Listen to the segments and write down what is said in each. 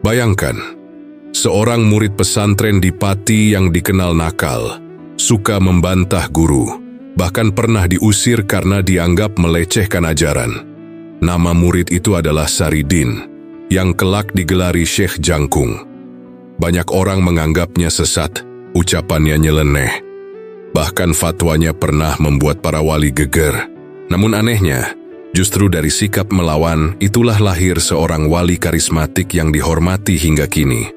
Bayangkan, seorang murid pesantren di Pati yang dikenal nakal, suka membantah guru, bahkan pernah diusir karena dianggap melecehkan ajaran. Nama murid itu adalah Saridin, yang kelak digelari Syekh Jangkung. Banyak orang menganggapnya sesat, ucapannya nyeleneh. Bahkan fatwanya pernah membuat para wali geger. Namun anehnya, justru dari sikap melawan itulah lahir seorang wali karismatik yang dihormati hingga kini.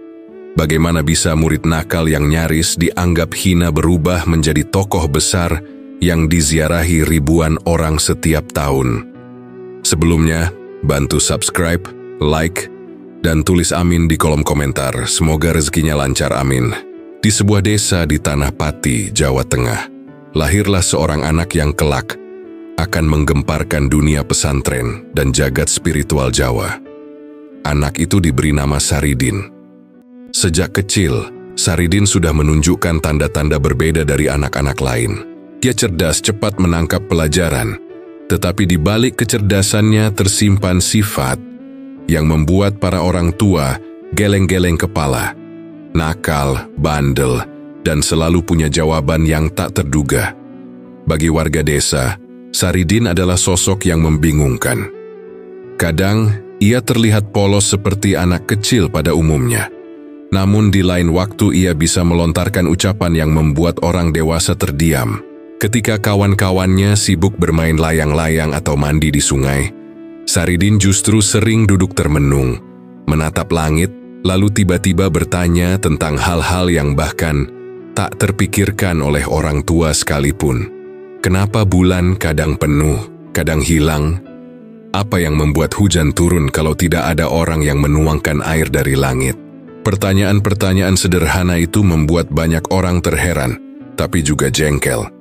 Bagaimana bisa murid nakal yang nyaris dianggap hina berubah menjadi tokoh besar yang diziarahi ribuan orang setiap tahun? Sebelumnya, bantu subscribe, like, dan tulis amin di kolom komentar. Semoga rezekinya lancar, amin. Di sebuah desa di Tanah Pati, Jawa Tengah, lahirlah seorang anak yang kelak akan menggemparkan dunia pesantren dan jagat spiritual Jawa. Anak itu diberi nama Saridin. Sejak kecil, Saridin sudah menunjukkan tanda-tanda berbeda dari anak-anak lain. Dia cerdas, cepat menangkap pelajaran, tetapi di balik kecerdasannya tersimpan sifat yang membuat para orang tua geleng-geleng kepala. Nakal, bandel, dan selalu punya jawaban yang tak terduga. Bagi warga desa, Saridin adalah sosok yang membingungkan. Kadang, ia terlihat polos seperti anak kecil pada umumnya. Namun di lain waktu ia bisa melontarkan ucapan yang membuat orang dewasa terdiam. Ketika kawan-kawannya sibuk bermain layang-layang atau mandi di sungai, Saridin justru sering duduk termenung, menatap langit, lalu tiba-tiba bertanya tentang hal-hal yang bahkan tak terpikirkan oleh orang tua sekalipun. Kenapa bulan kadang penuh, kadang hilang? Apa yang membuat hujan turun kalau tidak ada orang yang menuangkan air dari langit? Pertanyaan-pertanyaan sederhana itu membuat banyak orang terheran, tapi juga jengkel.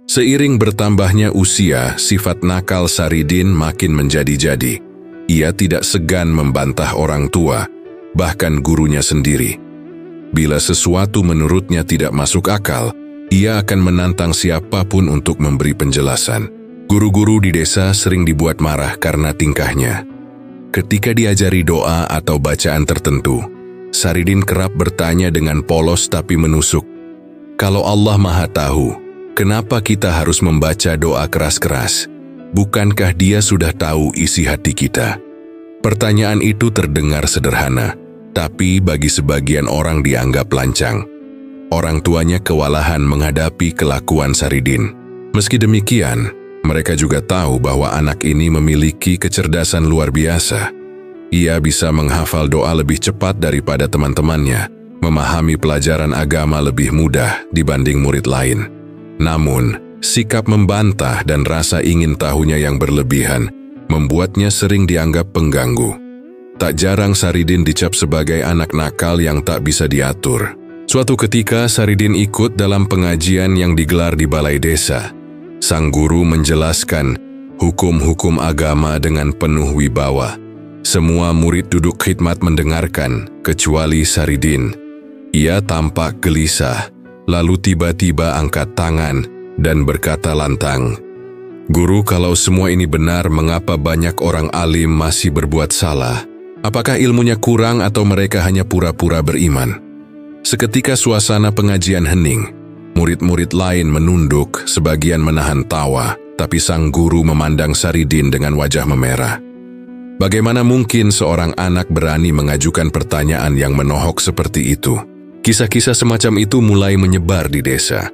Seiring bertambahnya usia, sifat nakal Saridin makin menjadi-jadi. Ia tidak segan membantah orang tua, bahkan gurunya sendiri. Bila sesuatu menurutnya tidak masuk akal, ia akan menantang siapapun untuk memberi penjelasan. Guru-guru di desa sering dibuat marah karena tingkahnya. Ketika diajari doa atau bacaan tertentu, Saridin kerap bertanya dengan polos tapi menusuk, "Kalau Allah Maha Tahu, kenapa kita harus membaca doa keras-keras? Bukankah Dia sudah tahu isi hati kita?" Pertanyaan itu terdengar sederhana, tapi bagi sebagian orang dianggap lancang. Orang tuanya kewalahan menghadapi kelakuan Saridin. Meski demikian, mereka juga tahu bahwa anak ini memiliki kecerdasan luar biasa. Ia bisa menghafal doa lebih cepat daripada teman-temannya, memahami pelajaran agama lebih mudah dibanding murid lain. Namun, sikap membantah dan rasa ingin tahunya yang berlebihan membuatnya sering dianggap pengganggu. Tak jarang Saridin dicap sebagai anak nakal yang tak bisa diatur. Suatu ketika Saridin ikut dalam pengajian yang digelar di balai desa. Sang guru menjelaskan hukum-hukum agama dengan penuh wibawa. Semua murid duduk khidmat mendengarkan, kecuali Saridin. Ia tampak gelisah, lalu tiba-tiba angkat tangan dan berkata lantang, "Guru, kalau semua ini benar, mengapa banyak orang alim masih berbuat salah? Apakah ilmunya kurang atau mereka hanya pura-pura beriman?" Seketika suasana pengajian hening. Murid-murid lain menunduk, sebagian menahan tawa, tapi sang guru memandang Saridin dengan wajah memerah. Bagaimana mungkin seorang anak berani mengajukan pertanyaan yang menohok seperti itu? Kisah-kisah semacam itu mulai menyebar di desa.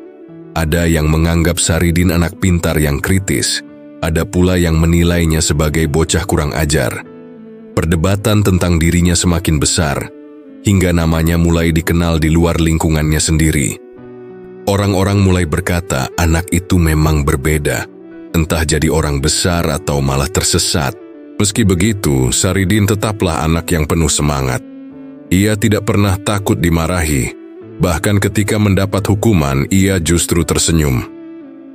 Ada yang menganggap Saridin anak pintar yang kritis, ada pula yang menilainya sebagai bocah kurang ajar. Perdebatan tentang dirinya semakin besar, hingga namanya mulai dikenal di luar lingkungannya sendiri. Orang-orang mulai berkata anak itu memang berbeda, entah jadi orang besar atau malah tersesat. Meski begitu, Saridin tetaplah anak yang penuh semangat. Ia tidak pernah takut dimarahi. Bahkan ketika mendapat hukuman, ia justru tersenyum.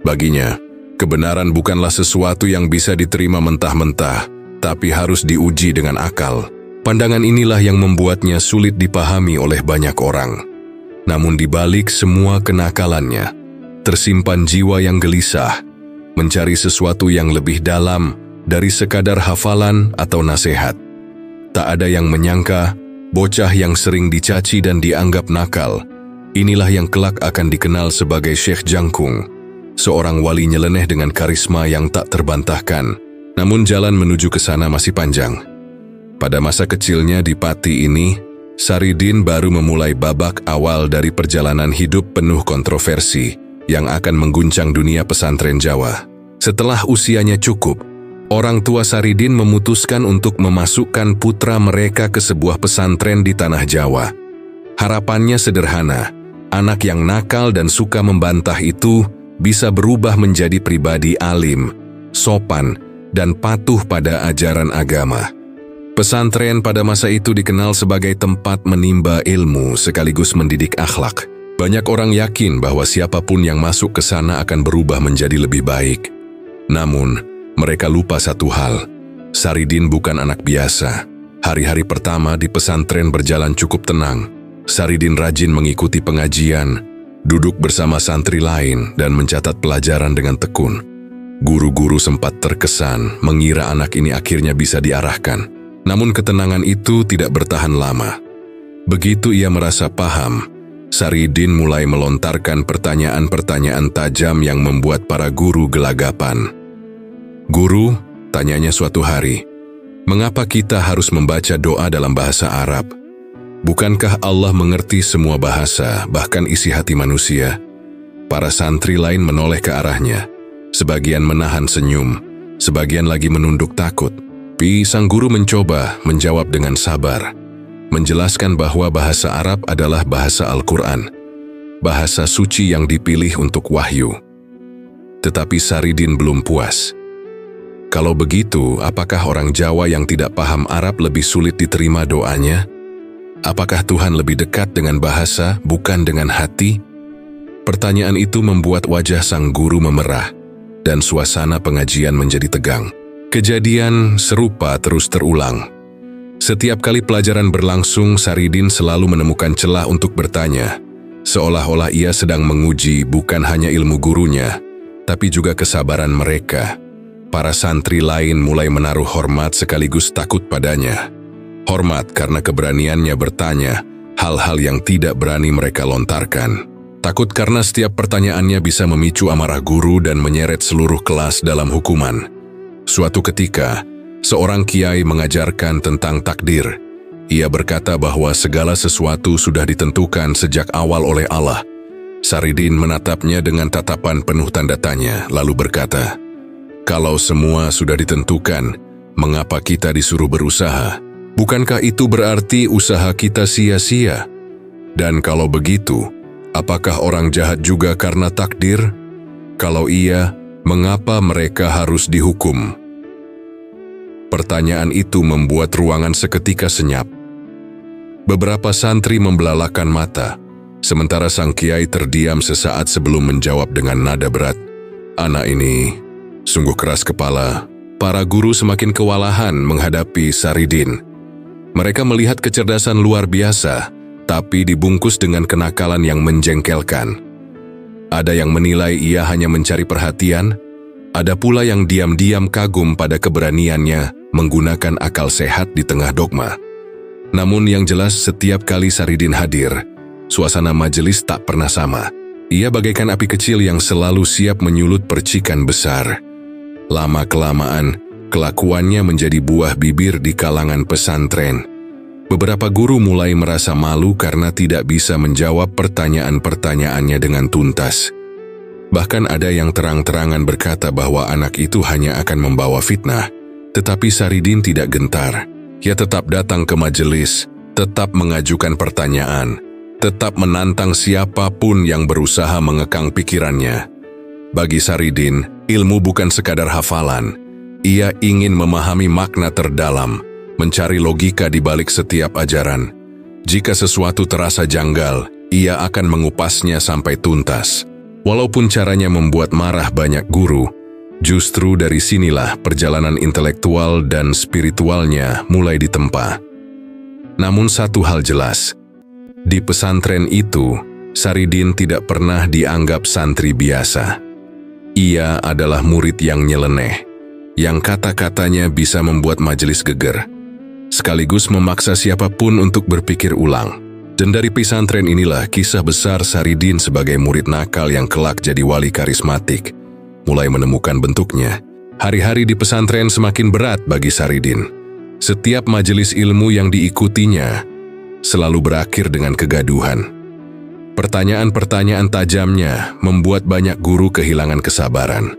Baginya, kebenaran bukanlah sesuatu yang bisa diterima mentah-mentah, tapi harus diuji dengan akal. Pandangan inilah yang membuatnya sulit dipahami oleh banyak orang. Namun di balik semua kenakalannya, tersimpan jiwa yang gelisah, mencari sesuatu yang lebih dalam dari sekadar hafalan atau nasihat. Tak ada yang menyangka, Bocah yang sering dicaci dan dianggap nakal, inilah yang kelak akan dikenal sebagai Syekh Jangkung, seorang wali nyeleneh dengan karisma yang tak terbantahkan. Namun jalan menuju ke sana masih panjang. Pada masa kecilnya di Pati ini, Saridin baru memulai babak awal dari perjalanan hidup penuh kontroversi yang akan mengguncang dunia pesantren Jawa. Setelah usianya cukup, orang tua Saridin memutuskan untuk memasukkan putra mereka ke sebuah pesantren di tanah Jawa. Harapannya sederhana, anak yang nakal dan suka membantah itu bisa berubah menjadi pribadi alim, sopan, dan patuh pada ajaran agama. Pesantren pada masa itu dikenal sebagai tempat menimba ilmu sekaligus mendidik akhlak. Banyak orang yakin bahwa siapapun yang masuk ke sana akan berubah menjadi lebih baik. Namun, mereka lupa satu hal, Saridin bukan anak biasa. Hari-hari pertama di pesantren berjalan cukup tenang. Saridin rajin mengikuti pengajian, duduk bersama santri lain dan mencatat pelajaran dengan tekun. Guru-guru sempat terkesan mengira anak ini akhirnya bisa diarahkan. Namun ketenangan itu tidak bertahan lama. Begitu ia merasa paham, Saridin mulai melontarkan pertanyaan-pertanyaan tajam yang membuat para guru gelagapan. "Guru," tanyanya suatu hari, "mengapa kita harus membaca doa dalam bahasa Arab? Bukankah Allah mengerti semua bahasa, bahkan isi hati manusia?" Para santri lain menoleh ke arahnya. Sebagian menahan senyum, sebagian lagi menunduk takut. Sang guru mencoba menjawab dengan sabar, menjelaskan bahwa bahasa Arab adalah bahasa Al-Quran, bahasa suci yang dipilih untuk wahyu. Tetapi Saridin belum puas. Kalau begitu, apakah orang Jawa yang tidak paham Arab lebih sulit diterima doanya? Apakah Tuhan lebih dekat dengan bahasa, bukan dengan hati? Pertanyaan itu membuat wajah sang guru memerah, dan suasana pengajian menjadi tegang. Kejadian serupa terus terulang. Setiap kali pelajaran berlangsung, Saridin selalu menemukan celah untuk bertanya, seolah-olah ia sedang menguji bukan hanya ilmu gurunya, tapi juga kesabaran mereka. Para santri lain mulai menaruh hormat sekaligus takut padanya. Hormat karena keberaniannya bertanya hal-hal yang tidak berani mereka lontarkan. Takut karena setiap pertanyaannya bisa memicu amarah guru dan menyeret seluruh kelas dalam hukuman. Suatu ketika, seorang kiai mengajarkan tentang takdir. Ia berkata bahwa segala sesuatu sudah ditentukan sejak awal oleh Allah. Saridin menatapnya dengan tatapan penuh tanda tanya, lalu berkata, "Kalau semua sudah ditentukan, mengapa kita disuruh berusaha? Bukankah itu berarti usaha kita sia-sia? Dan kalau begitu, apakah orang jahat juga karena takdir? Kalau iya, mengapa mereka harus dihukum?" Pertanyaan itu membuat ruangan seketika senyap. Beberapa santri membelalakan mata, sementara sang kiai terdiam sesaat sebelum menjawab dengan nada berat, "Anak ini sungguh keras kepala." Para guru semakin kewalahan menghadapi Saridin. Mereka melihat kecerdasan luar biasa, tapi dibungkus dengan kenakalan yang menjengkelkan. Ada yang menilai ia hanya mencari perhatian, ada pula yang diam-diam kagum pada keberaniannya menggunakan akal sehat di tengah dogma. Namun yang jelas setiap kali Saridin hadir, suasana majelis tak pernah sama. Ia bagaikan api kecil yang selalu siap menyulut percikan besar. Lama-kelamaan, kelakuannya menjadi buah bibir di kalangan pesantren. Beberapa guru mulai merasa malu karena tidak bisa menjawab pertanyaan-pertanyaannya dengan tuntas. Bahkan ada yang terang-terangan berkata bahwa anak itu hanya akan membawa fitnah. Tetapi Saridin tidak gentar. Ia tetap datang ke majelis, tetap mengajukan pertanyaan, tetap menantang siapapun yang berusaha mengekang pikirannya. Bagi Saridin, ilmu bukan sekadar hafalan. Ia ingin memahami makna terdalam, mencari logika di balik setiap ajaran. Jika sesuatu terasa janggal, ia akan mengupasnya sampai tuntas. Walaupun caranya membuat marah banyak guru, justru dari sinilah perjalanan intelektual dan spiritualnya mulai ditempa. Namun satu hal jelas, di pesantren itu, Saridin tidak pernah dianggap santri biasa. Ia adalah murid yang nyeleneh, yang kata-katanya bisa membuat majelis geger. sekaligus memaksa siapapun untuk berpikir ulang. Dan dari pesantren inilah kisah besar Saridin sebagai murid nakal yang kelak jadi wali karismatik mulai menemukan bentuknya. Hari-hari di pesantren semakin berat bagi Saridin. Setiap majelis ilmu yang diikutinya selalu berakhir dengan kegaduhan. Pertanyaan-pertanyaan tajamnya membuat banyak guru kehilangan kesabaran.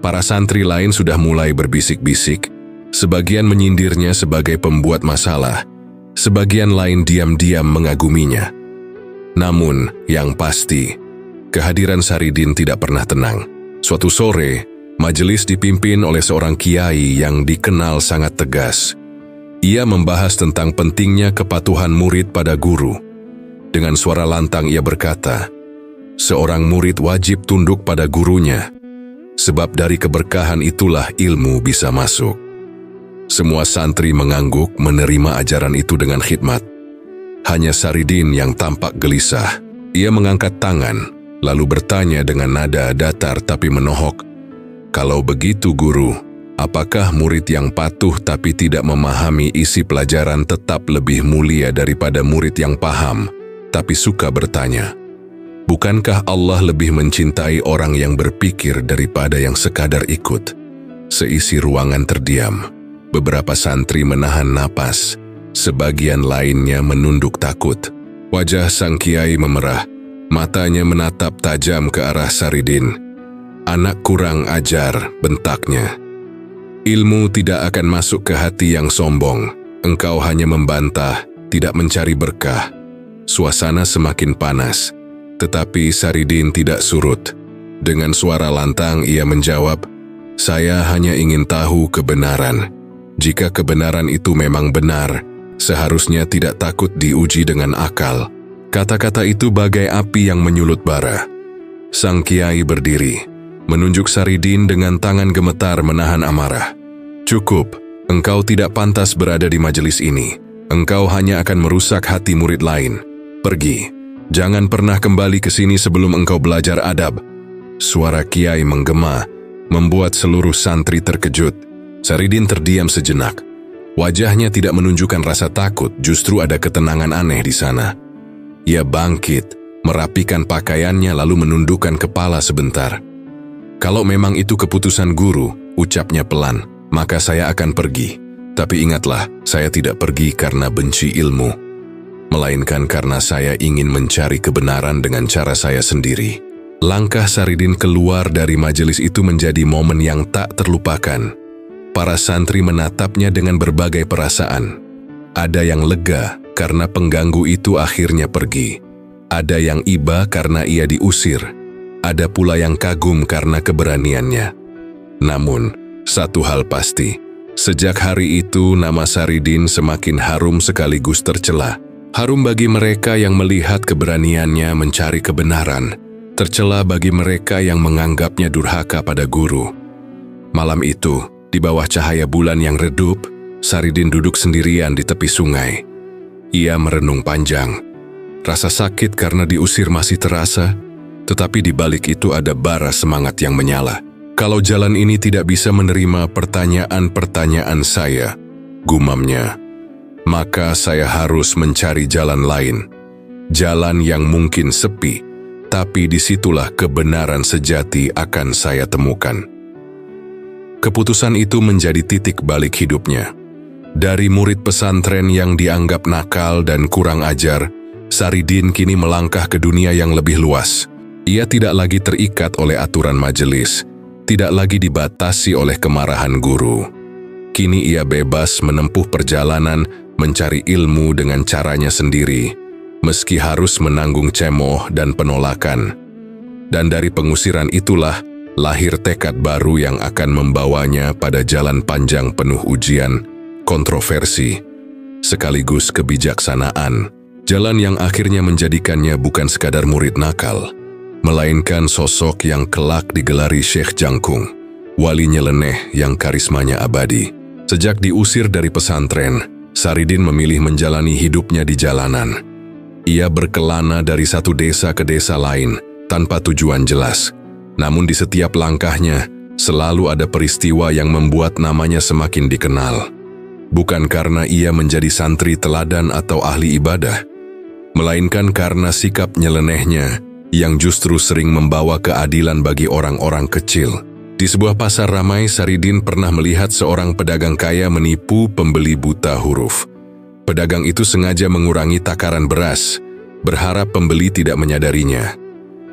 Para santri lain sudah mulai berbisik-bisik, sebagian menyindirnya sebagai pembuat masalah, sebagian lain diam-diam mengaguminya. Namun, yang pasti, kehadiran Saridin tidak pernah tenang. Suatu sore, majelis dipimpin oleh seorang kiai yang dikenal sangat tegas. Ia membahas tentang pentingnya kepatuhan murid pada guru. Dengan suara lantang ia berkata, seorang murid wajib tunduk pada gurunya, sebab dari keberkahan itulah ilmu bisa masuk. Semua santri mengangguk menerima ajaran itu dengan khidmat. Hanya Saridin yang tampak gelisah. Ia mengangkat tangan, lalu bertanya dengan nada datar tapi menohok, "Kalau begitu guru, apakah murid yang patuh tapi tidak memahami isi pelajaran tetap lebih mulia daripada murid yang paham, tapi suka bertanya? Bukankah Allah lebih mencintai orang yang berpikir daripada yang sekadar ikut?" Seisi ruangan terdiam. Beberapa santri menahan napas, sebagian lainnya menunduk takut. Wajah sang kiai memerah, matanya menatap tajam ke arah Saridin. "Anak kurang ajar," bentaknya. "Ilmu tidak akan masuk ke hati yang sombong. Engkau hanya membantah, tidak mencari berkah." Suasana semakin panas, tetapi Saridin tidak surut. Dengan suara lantang ia menjawab, "Saya hanya ingin tahu kebenaran. Jika kebenaran itu memang benar, seharusnya tidak takut diuji dengan akal." Kata-kata itu bagai api yang menyulut bara. Sang kiai berdiri, menunjuk Saridin dengan tangan gemetar menahan amarah. "Cukup, engkau tidak pantas berada di majelis ini. Engkau hanya akan merusak hati murid lain. Pergi, jangan pernah kembali ke sini sebelum engkau belajar adab." Suara kiai menggema, membuat seluruh santri terkejut. Saridin terdiam sejenak. Wajahnya tidak menunjukkan rasa takut, justru ada ketenangan aneh di sana. Ia bangkit, merapikan pakaiannya lalu menundukkan kepala sebentar. "Kalau memang itu keputusan guru," ucapnya pelan, "maka saya akan pergi. Tapi ingatlah, saya tidak pergi karena benci ilmu, melainkan karena saya ingin mencari kebenaran dengan cara saya sendiri." Langkah Saridin keluar dari majelis itu menjadi momen yang tak terlupakan. Para santri menatapnya dengan berbagai perasaan. Ada yang lega karena pengganggu itu akhirnya pergi. Ada yang iba karena ia diusir. Ada pula yang kagum karena keberaniannya. Namun, satu hal pasti, sejak hari itu nama Saridin semakin harum sekaligus tercela. Harum bagi mereka yang melihat keberaniannya mencari kebenaran, tercela bagi mereka yang menganggapnya durhaka pada guru. Malam itu, di bawah cahaya bulan yang redup, Saridin duduk sendirian di tepi sungai. Ia merenung panjang. Rasa sakit karena diusir masih terasa, tetapi di balik itu ada bara semangat yang menyala. "Kalau jalan ini tidak bisa menerima pertanyaan-pertanyaan saya," gumamnya, "maka saya harus mencari jalan lain. Jalan yang mungkin sepi, tapi disitulah kebenaran sejati akan saya temukan." Keputusan itu menjadi titik balik hidupnya. Dari murid pesantren yang dianggap nakal dan kurang ajar, Saridin kini melangkah ke dunia yang lebih luas. Ia tidak lagi terikat oleh aturan majelis, tidak lagi dibatasi oleh kemarahan guru. Kini ia bebas menempuh perjalanan mencari ilmu dengan caranya sendiri, meski harus menanggung cemooh dan penolakan. Dan dari pengusiran itulah lahir tekad baru yang akan membawanya pada jalan panjang penuh ujian, kontroversi, sekaligus kebijaksanaan. Jalan yang akhirnya menjadikannya bukan sekadar murid nakal, melainkan sosok yang kelak digelari Syekh Jangkung, wali nyeleneh yang karismanya abadi. Sejak diusir dari pesantren, Saridin memilih menjalani hidupnya di jalanan. Ia berkelana dari satu desa ke desa lain, tanpa tujuan jelas. Namun di setiap langkahnya, selalu ada peristiwa yang membuat namanya semakin dikenal. bukan karena ia menjadi santri teladan atau ahli ibadah, melainkan karena sikap nyelenehnya yang justru sering membawa keadilan bagi orang-orang kecil. Di sebuah pasar ramai, Saridin pernah melihat seorang pedagang kaya menipu pembeli buta huruf. Pedagang itu sengaja mengurangi takaran beras, berharap pembeli tidak menyadarinya.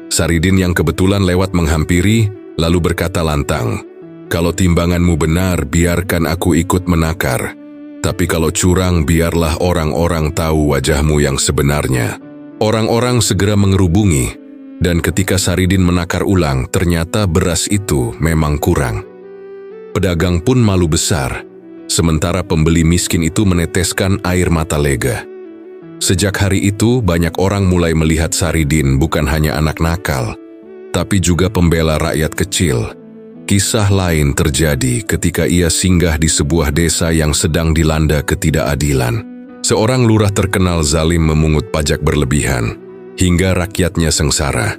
Saridin yang kebetulan lewat menghampiri, lalu berkata lantang, "Kalau timbanganmu benar, biarkan aku ikut menakar. Tapi kalau curang, biarlah orang-orang tahu wajahmu yang sebenarnya." Orang-orang segera mengerubungi, dan ketika Saridin menakar ulang, ternyata beras itu memang kurang. Pedagang pun malu besar, sementara pembeli miskin itu meneteskan air mata lega. Sejak hari itu, banyak orang mulai melihat Saridin bukan hanya anak nakal, tapi juga pembela rakyat kecil. Kisah lain terjadi ketika ia singgah di sebuah desa yang sedang dilanda ketidakadilan. Seorang lurah terkenal zalim memungut pajak berlebihan, hingga rakyatnya sengsara.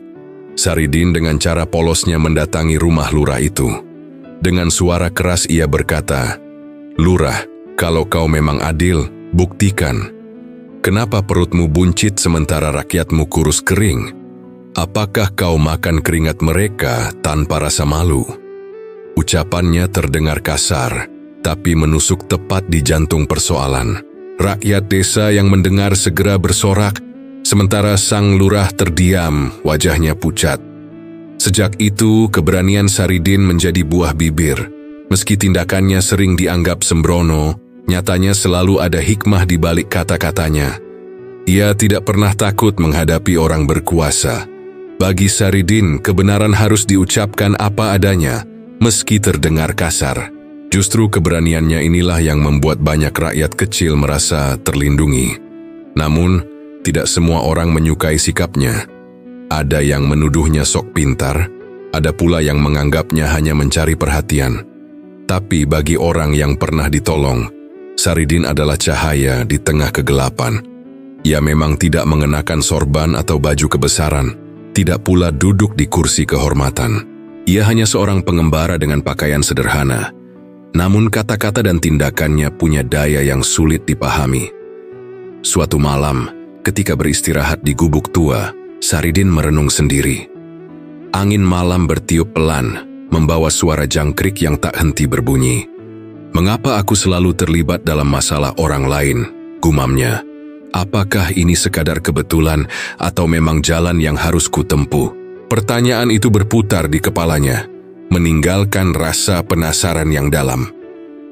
Saridin dengan cara polosnya mendatangi rumah lurah itu. Dengan suara keras ia berkata, "Lurah, kalau kau memang adil, buktikan. Kenapa perutmu buncit sementara rakyatmu kurus kering? Apakah kau makan keringat mereka tanpa rasa malu?" Ucapannya terdengar kasar, tapi menusuk tepat di jantung persoalan. Rakyat desa yang mendengar segera bersorak, sementara sang lurah terdiam, wajahnya pucat. Sejak itu, keberanian Saridin menjadi buah bibir. Meski tindakannya sering dianggap sembrono, nyatanya selalu ada hikmah di balik kata-katanya. Ia tidak pernah takut menghadapi orang berkuasa. Bagi Saridin, kebenaran harus diucapkan apa adanya, meski terdengar kasar. Justru keberaniannya inilah yang membuat banyak rakyat kecil merasa terlindungi. Namun, tidak semua orang menyukai sikapnya. Ada yang menuduhnya sok pintar, ada pula yang menganggapnya hanya mencari perhatian. Tapi bagi orang yang pernah ditolong, Saridin adalah cahaya di tengah kegelapan. Ia memang tidak mengenakan sorban atau baju kebesaran, tidak pula duduk di kursi kehormatan. Ia hanya seorang pengembara dengan pakaian sederhana. Namun kata-kata dan tindakannya punya daya yang sulit dipahami. Suatu malam, ketika beristirahat di gubuk tua, Saridin merenung sendiri. Angin malam bertiup pelan, membawa suara jangkrik yang tak henti berbunyi. "Mengapa aku selalu terlibat dalam masalah orang lain?" gumamnya. "Apakah ini sekadar kebetulan atau memang jalan yang harus kutempuh?" Pertanyaan itu berputar di kepalanya, meninggalkan rasa penasaran yang dalam.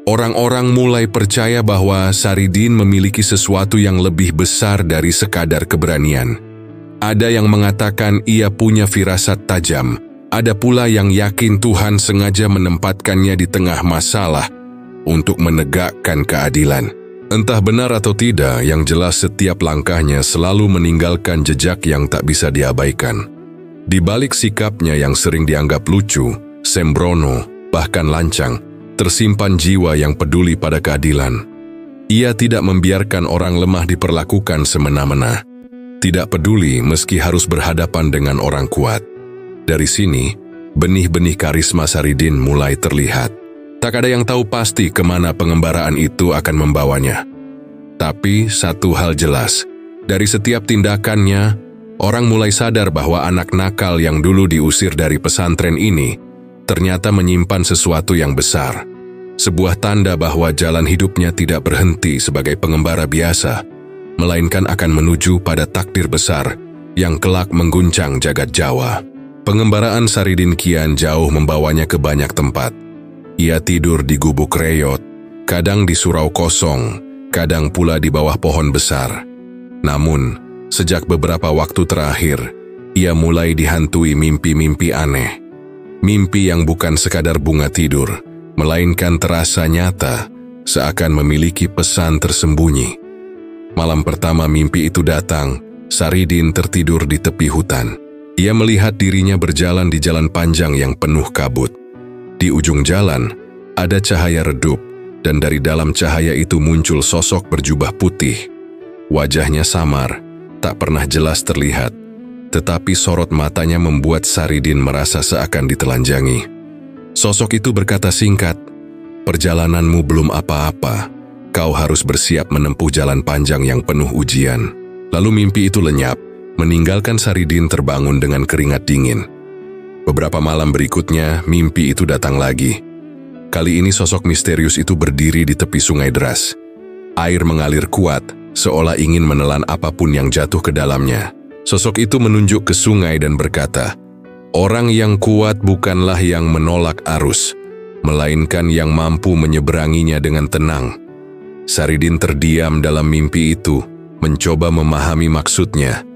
Orang-orang mulai percaya bahwa Saridin memiliki sesuatu yang lebih besar dari sekadar keberanian. Ada yang mengatakan ia punya firasat tajam, ada pula yang yakin Tuhan sengaja menempatkannya di tengah masalah untuk menegakkan keadilan. Entah benar atau tidak, yang jelas setiap langkahnya selalu meninggalkan jejak yang tak bisa diabaikan. Di balik sikapnya yang sering dianggap lucu, sembrono, bahkan lancang, tersimpan jiwa yang peduli pada keadilan. Ia tidak membiarkan orang lemah diperlakukan semena-mena. Tidak peduli meski harus berhadapan dengan orang kuat. Dari sini, benih-benih karisma Saridin mulai terlihat. Tak ada yang tahu pasti kemana pengembaraan itu akan membawanya. Tapi satu hal jelas, dari setiap tindakannya, orang mulai sadar bahwa anak nakal yang dulu diusir dari pesantren ini ternyata menyimpan sesuatu yang besar. Sebuah tanda bahwa jalan hidupnya tidak berhenti sebagai pengembara biasa, melainkan akan menuju pada takdir besar yang kelak mengguncang jagat Jawa. Pengembaraan Saridin kian jauh membawanya ke banyak tempat. Ia tidur di gubuk reyot, kadang di surau kosong, kadang pula di bawah pohon besar. Namun, sejak beberapa waktu terakhir, ia mulai dihantui mimpi-mimpi aneh. Mimpi yang bukan sekadar bunga tidur, melainkan terasa nyata, seakan memiliki pesan tersembunyi. Malam pertama mimpi itu datang, Saridin tertidur di tepi hutan. Ia melihat dirinya berjalan di jalan panjang yang penuh kabut. Di ujung jalan, ada cahaya redup, dan dari dalam cahaya itu muncul sosok berjubah putih. Wajahnya samar, tak pernah jelas terlihat, tetapi sorot matanya membuat Saridin merasa seakan ditelanjangi. Sosok itu berkata singkat, "Perjalananmu belum apa-apa. kau harus bersiap menempuh jalan panjang yang penuh ujian. Lalu mimpi itu lenyap, meninggalkan Saridin terbangun dengan keringat dingin. Beberapa malam berikutnya, mimpi itu datang lagi. Kali ini sosok misterius itu berdiri di tepi sungai deras. Air mengalir kuat, seolah ingin menelan apapun yang jatuh ke dalamnya. Sosok itu menunjuk ke sungai dan berkata, "Orang yang kuat bukanlah yang menolak arus, melainkan yang mampu menyeberanginya dengan tenang." Saridin terdiam dalam mimpi itu, mencoba memahami maksudnya.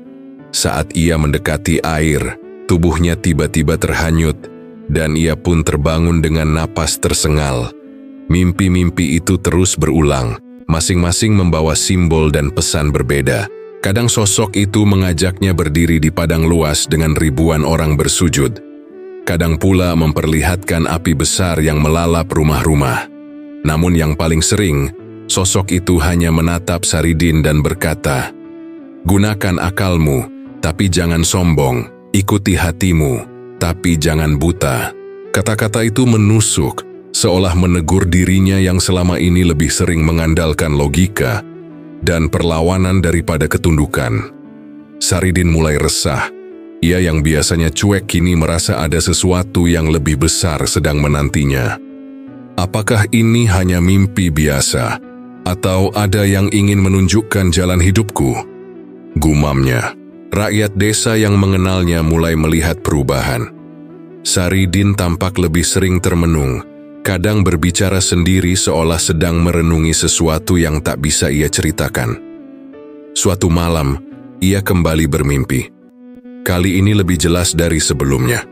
Saat ia mendekati air, tubuhnya tiba-tiba terhanyut, dan ia pun terbangun dengan napas tersengal. Mimpi-mimpi itu terus berulang, masing-masing membawa simbol dan pesan berbeda. Kadang sosok itu mengajaknya berdiri di padang luas dengan ribuan orang bersujud. Kadang pula memperlihatkan api besar yang melalap rumah-rumah. Namun yang paling sering, sosok itu hanya menatap Saridin dan berkata, "Gunakan akalmu, tapi jangan sombong. Ikuti hatimu, tapi jangan buta." Kata-kata itu menusuk, seolah menegur dirinya yang selama ini lebih sering mengandalkan logika dan perlawanan daripada ketundukan. Saridin mulai resah. Ia yang biasanya cuek kini merasa ada sesuatu yang lebih besar sedang menantinya. Apakah ini hanya mimpi biasa, atau ada yang ingin menunjukkan jalan hidupku? Gumamnya. Rakyat desa yang mengenalnya mulai melihat perubahan. Saridin tampak lebih sering termenung, kadang berbicara sendiri seolah sedang merenungi sesuatu yang tak bisa ia ceritakan. Suatu malam, ia kembali bermimpi. Kali ini lebih jelas dari sebelumnya.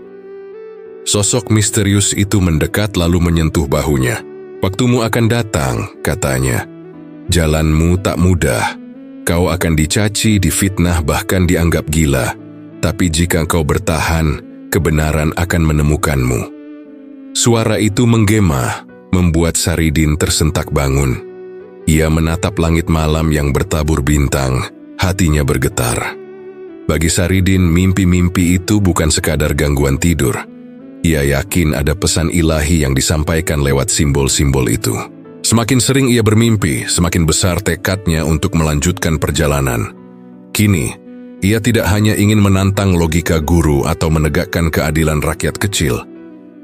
Sosok misterius itu mendekat lalu menyentuh bahunya. "Waktumu akan datang," katanya. "Jalanmu tak mudah. Kau akan dicaci, difitnah, bahkan dianggap gila. Tapi jika kau bertahan, kebenaran akan menemukanmu." Suara itu menggema, membuat Saridin tersentak bangun. Ia menatap langit malam yang bertabur bintang, hatinya bergetar. Bagi Saridin, mimpi-mimpi itu bukan sekadar gangguan tidur. Ia yakin ada pesan ilahi yang disampaikan lewat simbol-simbol itu. Semakin sering ia bermimpi, semakin besar tekadnya untuk melanjutkan perjalanan. Kini, ia tidak hanya ingin menantang logika guru atau menegakkan keadilan rakyat kecil.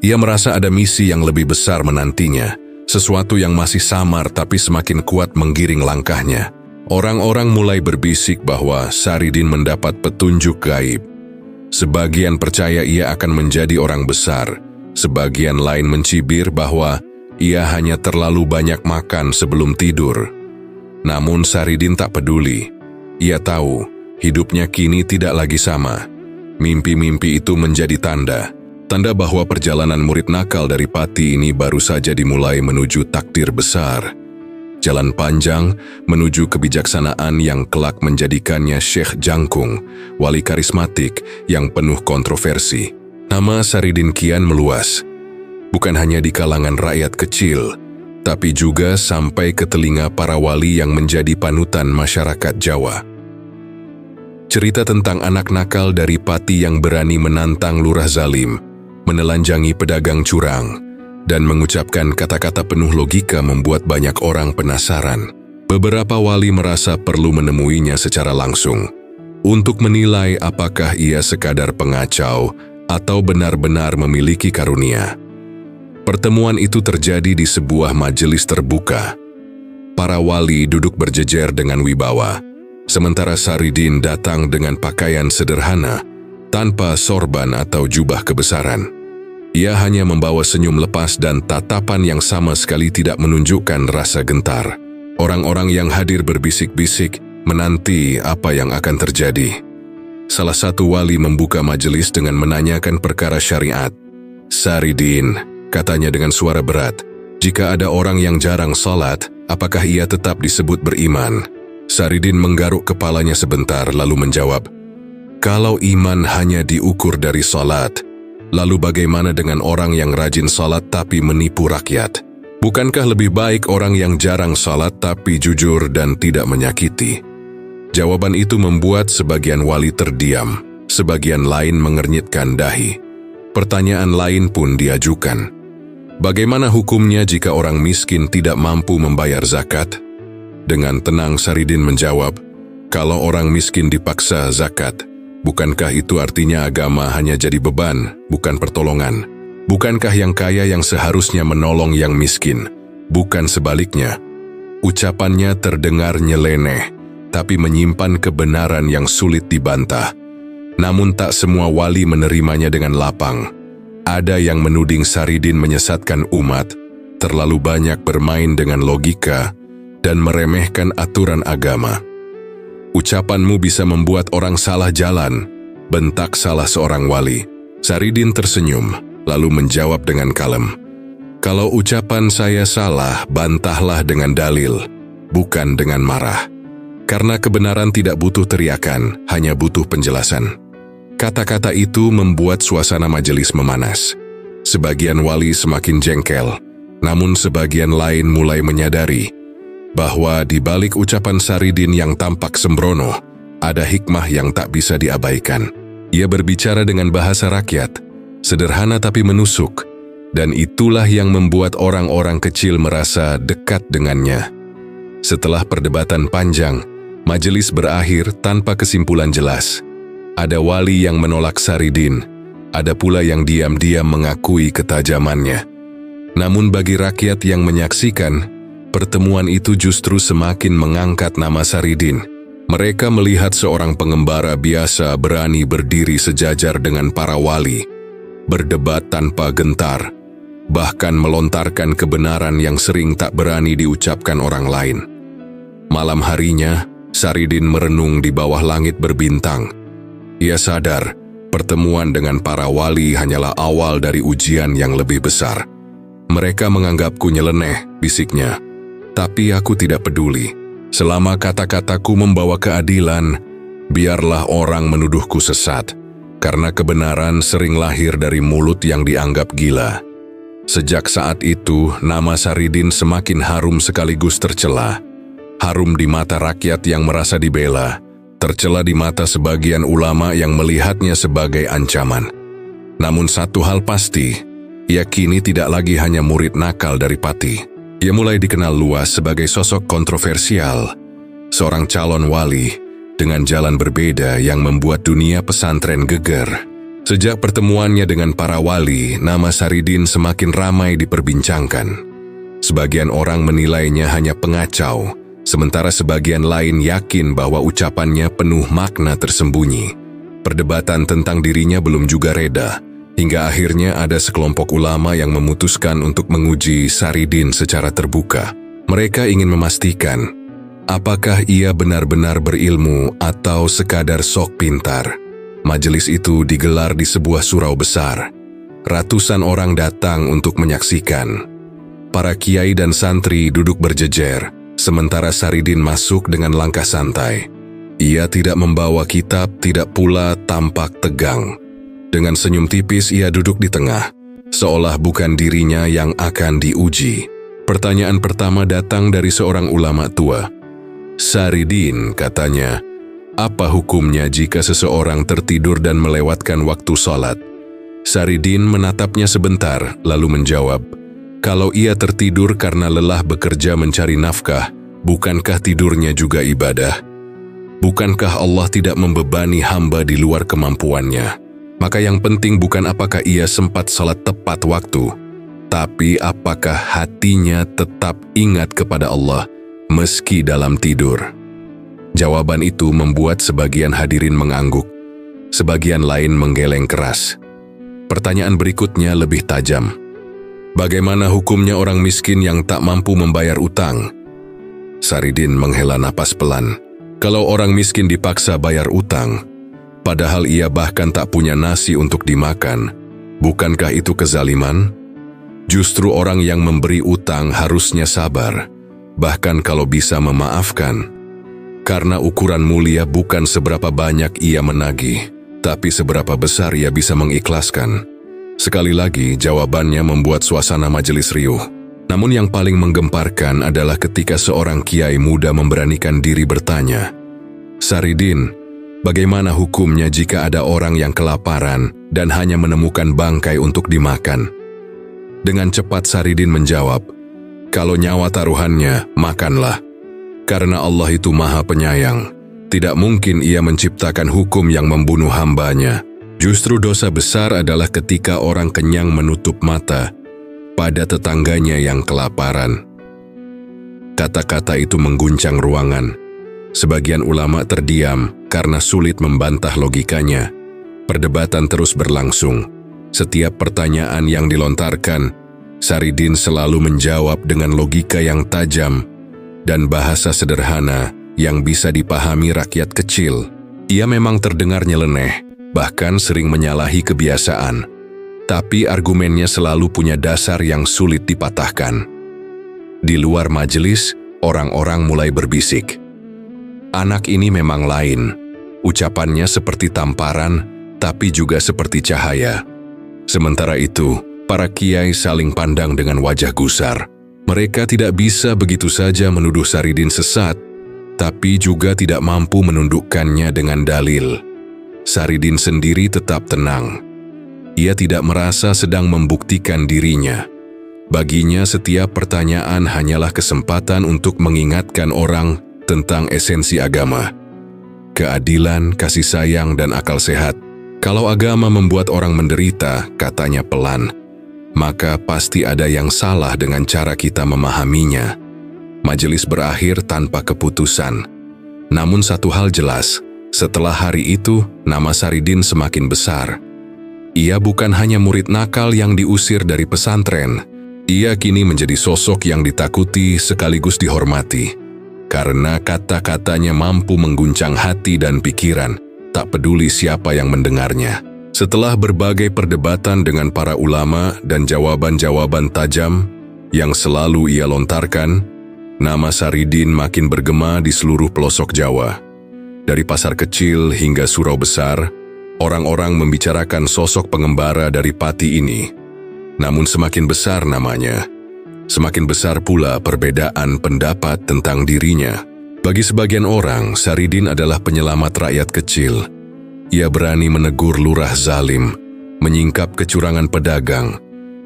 Ia merasa ada misi yang lebih besar menantinya, sesuatu yang masih samar tapi semakin kuat menggiring langkahnya. Orang-orang mulai berbisik bahwa Saridin mendapat petunjuk gaib. Sebagian percaya ia akan menjadi orang besar, sebagian lain mencibir bahwa ia hanya terlalu banyak makan sebelum tidur. Namun Saridin tak peduli. Ia tahu hidupnya kini tidak lagi sama. Mimpi-mimpi itu menjadi tanda bahwa perjalanan murid nakal dari Pati ini baru saja dimulai menuju takdir besar. Jalan panjang menuju kebijaksanaan yang kelak menjadikannya Syekh Jangkung, wali karismatik yang penuh kontroversi. Nama Saridin kian meluas. Bukan hanya di kalangan rakyat kecil, tapi juga sampai ke telinga para wali yang menjadi panutan masyarakat Jawa. Cerita tentang anak nakal dari Pati yang berani menantang lurah zalim, menelanjangi pedagang curang, dan mengucapkan kata-kata penuh logika membuat banyak orang penasaran. Beberapa wali merasa perlu menemuinya secara langsung, untuk menilai apakah ia sekadar pengacau atau benar-benar memiliki karunia. Pertemuan itu terjadi di sebuah majelis terbuka. Para wali duduk berjejer dengan wibawa, sementara Saridin datang dengan pakaian sederhana, tanpa sorban atau jubah kebesaran. Ia hanya membawa senyum lepas dan tatapan yang sama sekali tidak menunjukkan rasa gentar. Orang-orang yang hadir berbisik-bisik, menanti apa yang akan terjadi. Salah satu wali membuka majelis dengan menanyakan perkara syariat. "Saridin," katanya dengan suara berat, "jika ada orang yang jarang salat, apakah ia tetap disebut beriman?" Saridin menggaruk kepalanya sebentar lalu menjawab, "Kalau iman hanya diukur dari salat, lalu bagaimana dengan orang yang rajin salat tapi menipu rakyat? Bukankah lebih baik orang yang jarang salat tapi jujur dan tidak menyakiti?" Jawaban itu membuat sebagian wali terdiam, sebagian lain mengernyitkan dahi. Pertanyaan lain pun diajukan. Bagaimana hukumnya jika orang miskin tidak mampu membayar zakat? Dengan tenang Saridin menjawab, "Kalau orang miskin dipaksa zakat, bukankah itu artinya agama hanya jadi beban, bukan pertolongan? Bukankah yang kaya yang seharusnya menolong yang miskin, bukan sebaliknya?" Ucapannya terdengar nyeleneh, tapi menyimpan kebenaran yang sulit dibantah. Namun tak semua wali menerimanya dengan lapang. Ada yang menuding Saridin menyesatkan umat, terlalu banyak bermain dengan logika, dan meremehkan aturan agama. "Ucapanmu bisa membuat orang salah jalan," bentak salah seorang wali. Saridin tersenyum, lalu menjawab dengan kalem, "Kalau ucapan saya salah, bantahlah dengan dalil, bukan dengan marah. Karena kebenaran tidak butuh teriakan, hanya butuh penjelasan." Kata-kata itu membuat suasana majelis memanas. Sebagian wali semakin jengkel, namun sebagian lain mulai menyadari bahwa di balik ucapan Saridin yang tampak sembrono, ada hikmah yang tak bisa diabaikan. Ia berbicara dengan bahasa rakyat, sederhana tapi menusuk, dan itulah yang membuat orang-orang kecil merasa dekat dengannya. Setelah perdebatan panjang, majelis berakhir tanpa kesimpulan jelas. Ada wali yang menolak Saridin, ada pula yang diam-diam mengakui ketajamannya. Namun bagi rakyat yang menyaksikan, pertemuan itu justru semakin mengangkat nama Saridin. Mereka melihat seorang pengembara biasa berani berdiri sejajar dengan para wali, berdebat tanpa gentar, bahkan melontarkan kebenaran yang sering tak berani diucapkan orang lain. Malam harinya, Saridin merenung di bawah langit berbintang. Ia sadar, pertemuan dengan para wali hanyalah awal dari ujian yang lebih besar. "Mereka menganggapku nyeleneh," bisiknya. "Tapi aku tidak peduli. Selama kata-kataku membawa keadilan, biarlah orang menuduhku sesat, karena kebenaran sering lahir dari mulut yang dianggap gila." Sejak saat itu, nama Saridin semakin harum sekaligus tercela. Harum di mata rakyat yang merasa dibela, tercela di mata sebagian ulama yang melihatnya sebagai ancaman. Namun satu hal pasti, ia kini tidak lagi hanya murid nakal dari Pati. Ia mulai dikenal luas sebagai sosok kontroversial, seorang calon wali dengan jalan berbeda yang membuat dunia pesantren geger. Sejak pertemuannya dengan para wali, nama Saridin semakin ramai diperbincangkan. Sebagian orang menilainya hanya pengacau, sementara sebagian lain yakin bahwa ucapannya penuh makna tersembunyi. Perdebatan tentang dirinya belum juga reda, hingga akhirnya ada sekelompok ulama yang memutuskan untuk menguji Saridin secara terbuka. Mereka ingin memastikan, apakah ia benar-benar berilmu atau sekadar sok pintar. Majelis itu digelar di sebuah surau besar. Ratusan orang datang untuk menyaksikan. Para kiai dan santri duduk berjejer, sementara Saridin masuk dengan langkah santai. Ia tidak membawa kitab, tidak pula tampak tegang. Dengan senyum tipis ia duduk di tengah, seolah bukan dirinya yang akan diuji. Pertanyaan pertama datang dari seorang ulama tua. "Saridin," katanya, "apa hukumnya jika seseorang tertidur dan melewatkan waktu sholat?" Saridin menatapnya sebentar, lalu menjawab, "Kalau ia tertidur karena lelah bekerja mencari nafkah, bukankah tidurnya juga ibadah? Bukankah Allah tidak membebani hamba di luar kemampuannya? Maka yang penting bukan apakah ia sempat salat tepat waktu, tapi apakah hatinya tetap ingat kepada Allah meski dalam tidur." Jawaban itu membuat sebagian hadirin mengangguk, sebagian lain menggeleng keras. Pertanyaan berikutnya lebih tajam. "Bagaimana hukumnya orang miskin yang tak mampu membayar utang?" Saridin menghela napas pelan. Kalau orang miskin dipaksa bayar utang, padahal ia bahkan tak punya nasi untuk dimakan, bukankah itu kezaliman? Justru orang yang memberi utang harusnya sabar, bahkan kalau bisa memaafkan. Karena ukuran mulia bukan seberapa banyak ia menagih, tapi seberapa besar ia bisa mengikhlaskan. Sekali lagi, jawabannya membuat suasana majelis riuh. Namun yang paling menggemparkan adalah ketika seorang kiai muda memberanikan diri bertanya, "Saridin, bagaimana hukumnya jika ada orang yang kelaparan dan hanya menemukan bangkai untuk dimakan?" Dengan cepat Saridin menjawab, "Kalau nyawa taruhannya, makanlah." Karena Allah itu Maha Penyayang, tidak mungkin Ia menciptakan hukum yang membunuh hamba-Nya. Justru dosa besar adalah ketika orang kenyang menutup mata pada tetangganya yang kelaparan. Kata-kata itu mengguncang ruangan. Sebagian ulama terdiam karena sulit membantah logikanya. Perdebatan terus berlangsung. Setiap pertanyaan yang dilontarkan, Saridin selalu menjawab dengan logika yang tajam dan bahasa sederhana yang bisa dipahami rakyat kecil. Ia memang terdengar nyeleneh, bahkan sering menyalahi kebiasaan. Tapi argumennya selalu punya dasar yang sulit dipatahkan. Di luar majelis, orang-orang mulai berbisik. Anak ini memang lain. Ucapannya seperti tamparan, tapi juga seperti cahaya. Sementara itu, para kiai saling pandang dengan wajah gusar. Mereka tidak bisa begitu saja menuduh Saridin sesat, tapi juga tidak mampu menundukkannya dengan dalil. Saridin sendiri tetap tenang. Ia tidak merasa sedang membuktikan dirinya. Baginya, setiap pertanyaan hanyalah kesempatan untuk mengingatkan orang tentang esensi agama. Keadilan, kasih sayang, dan akal sehat. Kalau agama membuat orang menderita, katanya pelan, maka pasti ada yang salah dengan cara kita memahaminya. Majelis berakhir tanpa keputusan. Namun satu hal jelas, setelah hari itu, nama Saridin semakin besar. Ia bukan hanya murid nakal yang diusir dari pesantren. Ia kini menjadi sosok yang ditakuti sekaligus dihormati. Karena kata-katanya mampu mengguncang hati dan pikiran, tak peduli siapa yang mendengarnya. Setelah berbagai perdebatan dengan para ulama dan jawaban-jawaban tajam yang selalu ia lontarkan, nama Saridin makin bergema di seluruh pelosok Jawa. Dari pasar kecil hingga surau besar, orang-orang membicarakan sosok pengembara dari Pati ini. Namun semakin besar namanya, semakin besar pula perbedaan pendapat tentang dirinya. Bagi sebagian orang, Saridin adalah penyelamat rakyat kecil. Ia berani menegur lurah zalim, menyingkap kecurangan pedagang,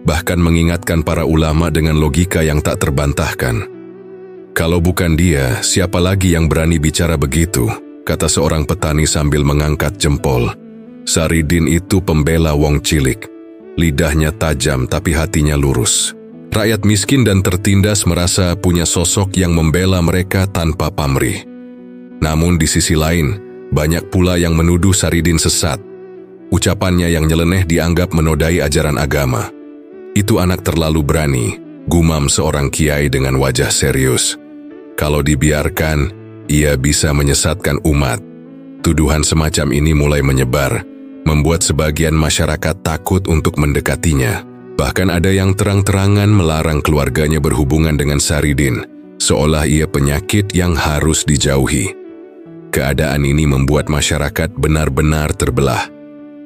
bahkan mengingatkan para ulama dengan logika yang tak terbantahkan. Kalau bukan dia, siapa lagi yang berani bicara begitu? Kata seorang petani sambil mengangkat jempol. Saridin itu pembela wong cilik. Lidahnya tajam tapi hatinya lurus. Rakyat miskin dan tertindas merasa punya sosok yang membela mereka tanpa pamrih. Namun di sisi lain, banyak pula yang menuduh Saridin sesat. Ucapannya yang nyeleneh dianggap menodai ajaran agama. Itu anak terlalu berani, gumam seorang kiai dengan wajah serius. Kalau dibiarkan, ia bisa menyesatkan umat. Tuduhan semacam ini mulai menyebar, membuat sebagian masyarakat takut untuk mendekatinya. Bahkan ada yang terang-terangan melarang keluarganya berhubungan dengan Saridin, seolah ia penyakit yang harus dijauhi. Keadaan ini membuat masyarakat benar-benar terbelah.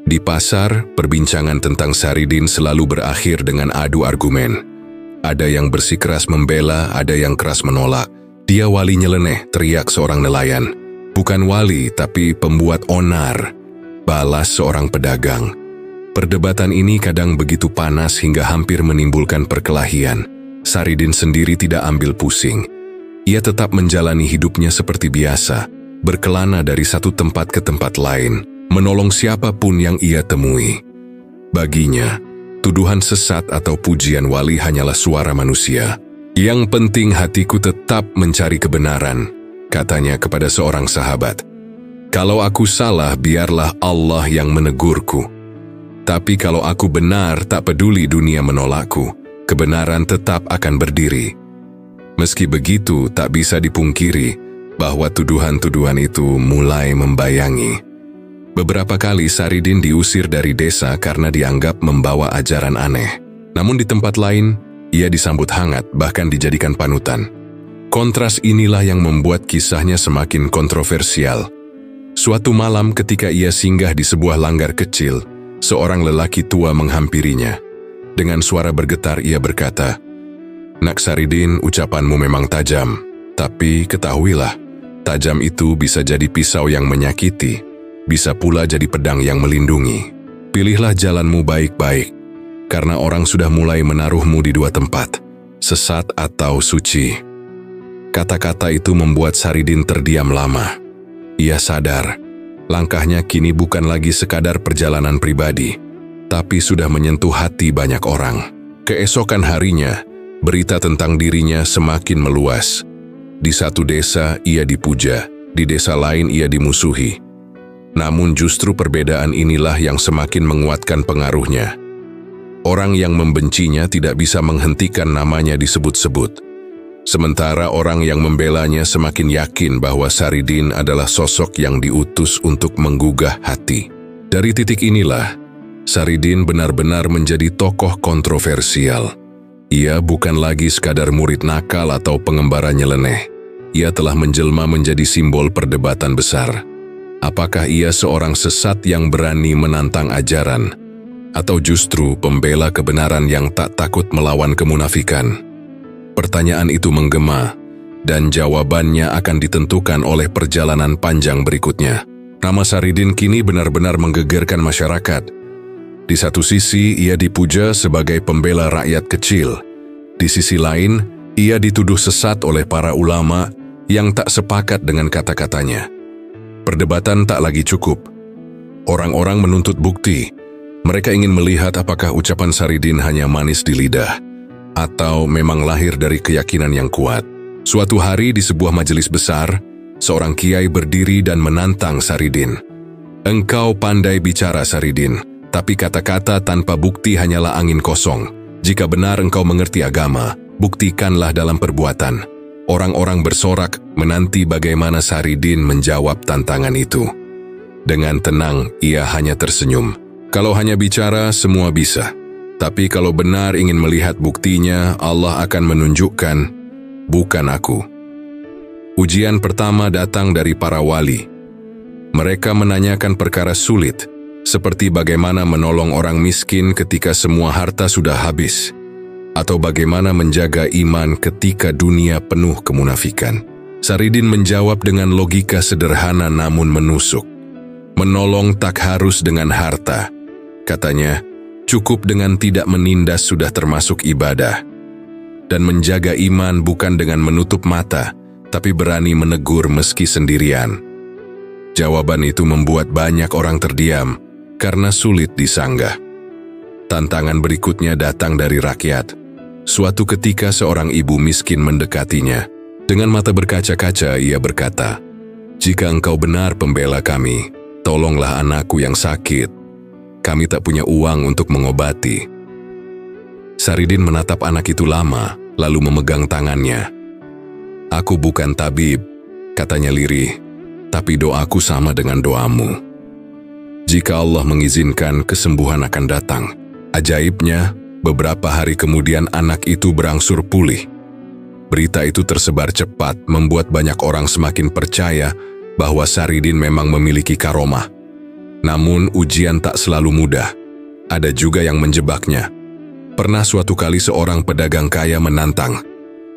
Di pasar, perbincangan tentang Saridin selalu berakhir dengan adu argumen. Ada yang bersikeras membela, ada yang keras menolak. Dia wali nyeleneh, teriak seorang nelayan. Bukan wali, tapi pembuat onar, balas seorang pedagang. Perdebatan ini kadang begitu panas hingga hampir menimbulkan perkelahian. Saridin sendiri tidak ambil pusing. Ia tetap menjalani hidupnya seperti biasa, berkelana dari satu tempat ke tempat lain, menolong siapapun yang ia temui. Baginya, tuduhan sesat atau pujian wali hanyalah suara manusia. Yang penting hatiku tetap mencari kebenaran, katanya kepada seorang sahabat. Kalau aku salah, biarlah Allah yang menegurku. Tapi kalau aku benar, tak peduli dunia menolakku, kebenaran tetap akan berdiri. Meski begitu, tak bisa dipungkiri bahwa tuduhan-tuduhan itu mulai membayangi. Beberapa kali Saridin diusir dari desa karena dianggap membawa ajaran aneh. Namun di tempat lain, ia disambut hangat, bahkan dijadikan panutan. Kontras inilah yang membuat kisahnya semakin kontroversial. Suatu malam ketika ia singgah di sebuah langgar kecil, seorang lelaki tua menghampirinya. Dengan suara bergetar ia berkata, "Nak Saridin, ucapanmu memang tajam, tapi ketahuilah, tajam itu bisa jadi pisau yang menyakiti, bisa pula jadi pedang yang melindungi. Pilihlah jalanmu baik-baik, karena orang sudah mulai menaruhmu di dua tempat, sesat atau suci." Kata-kata itu membuat Saridin terdiam lama. Ia sadar, langkahnya kini bukan lagi sekadar perjalanan pribadi, tapi sudah menyentuh hati banyak orang. Keesokan harinya, berita tentang dirinya semakin meluas. Di satu desa ia dipuja, di desa lain ia dimusuhi. Namun justru perbedaan inilah yang semakin menguatkan pengaruhnya. Orang yang membencinya tidak bisa menghentikan namanya disebut-sebut. Sementara orang yang membelanya semakin yakin bahwa Saridin adalah sosok yang diutus untuk menggugah hati. Dari titik inilah, Saridin benar-benar menjadi tokoh kontroversial. Ia bukan lagi sekadar murid nakal atau pengembara nyeleneh. Ia telah menjelma menjadi simbol perdebatan besar. Apakah ia seorang sesat yang berani menantang ajaran, atau justru pembela kebenaran yang tak takut melawan kemunafikan? Pertanyaan itu menggema, dan jawabannya akan ditentukan oleh perjalanan panjang berikutnya. Nama Saridin kini benar-benar menggegerkan masyarakat. Di satu sisi, ia dipuja sebagai pembela rakyat kecil. Di sisi lain, ia dituduh sesat oleh para ulama yang tak sepakat dengan kata-katanya. Perdebatan tak lagi cukup. Orang-orang menuntut bukti. Mereka ingin melihat apakah ucapan Saridin hanya manis di lidah, atau memang lahir dari keyakinan yang kuat. Suatu hari di sebuah majelis besar, seorang kiai berdiri dan menantang Saridin. "Engkau pandai bicara, Saridin, tapi kata-kata tanpa bukti hanyalah angin kosong. Jika benar engkau mengerti agama, buktikanlah dalam perbuatan." Orang-orang bersorak menanti bagaimana Saridin menjawab tantangan itu. Dengan tenang, ia hanya tersenyum. Kalau hanya bicara, semua bisa. Tapi kalau benar ingin melihat buktinya, Allah akan menunjukkan, bukan aku. Ujian pertama datang dari para wali. Mereka menanyakan perkara sulit, seperti bagaimana menolong orang miskin ketika semua harta sudah habis, atau bagaimana menjaga iman ketika dunia penuh kemunafikan. Saridin menjawab dengan logika sederhana namun menusuk. Menolong tak harus dengan harta, katanya. Cukup dengan tidak menindas sudah termasuk ibadah. Dan menjaga iman bukan dengan menutup mata, tapi berani menegur meski sendirian. Jawaban itu membuat banyak orang terdiam, karena sulit disanggah. Tantangan berikutnya datang dari rakyat. Suatu ketika seorang ibu miskin mendekatinya. Dengan mata berkaca-kaca ia berkata, "Jika engkau benar pembela kami, tolonglah anakku yang sakit. Kami tak punya uang untuk mengobati." Saridin menatap anak itu lama, lalu memegang tangannya. "Aku bukan tabib," katanya lirih, "tapi doaku sama dengan doamu. Jika Allah mengizinkan, kesembuhan akan datang." Ajaibnya, beberapa hari kemudian anak itu berangsur pulih. Berita itu tersebar cepat, membuat banyak orang semakin percaya bahwa Saridin memang memiliki karomah. Namun ujian tak selalu mudah. Ada juga yang menjebaknya. Pernah suatu kali seorang pedagang kaya menantang,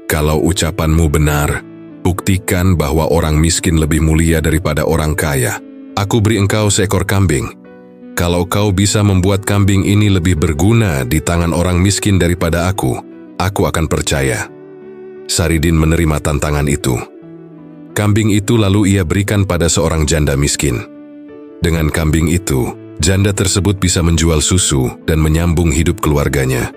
"Kalau ucapanmu benar, buktikan bahwa orang miskin lebih mulia daripada orang kaya. Aku beri engkau seekor kambing. Kalau kau bisa membuat kambing ini lebih berguna di tangan orang miskin daripada aku akan percaya." Saridin menerima tantangan itu. Kambing itu lalu ia berikan pada seorang janda miskin. Dengan kambing itu, janda tersebut bisa menjual susu dan menyambung hidup keluarganya.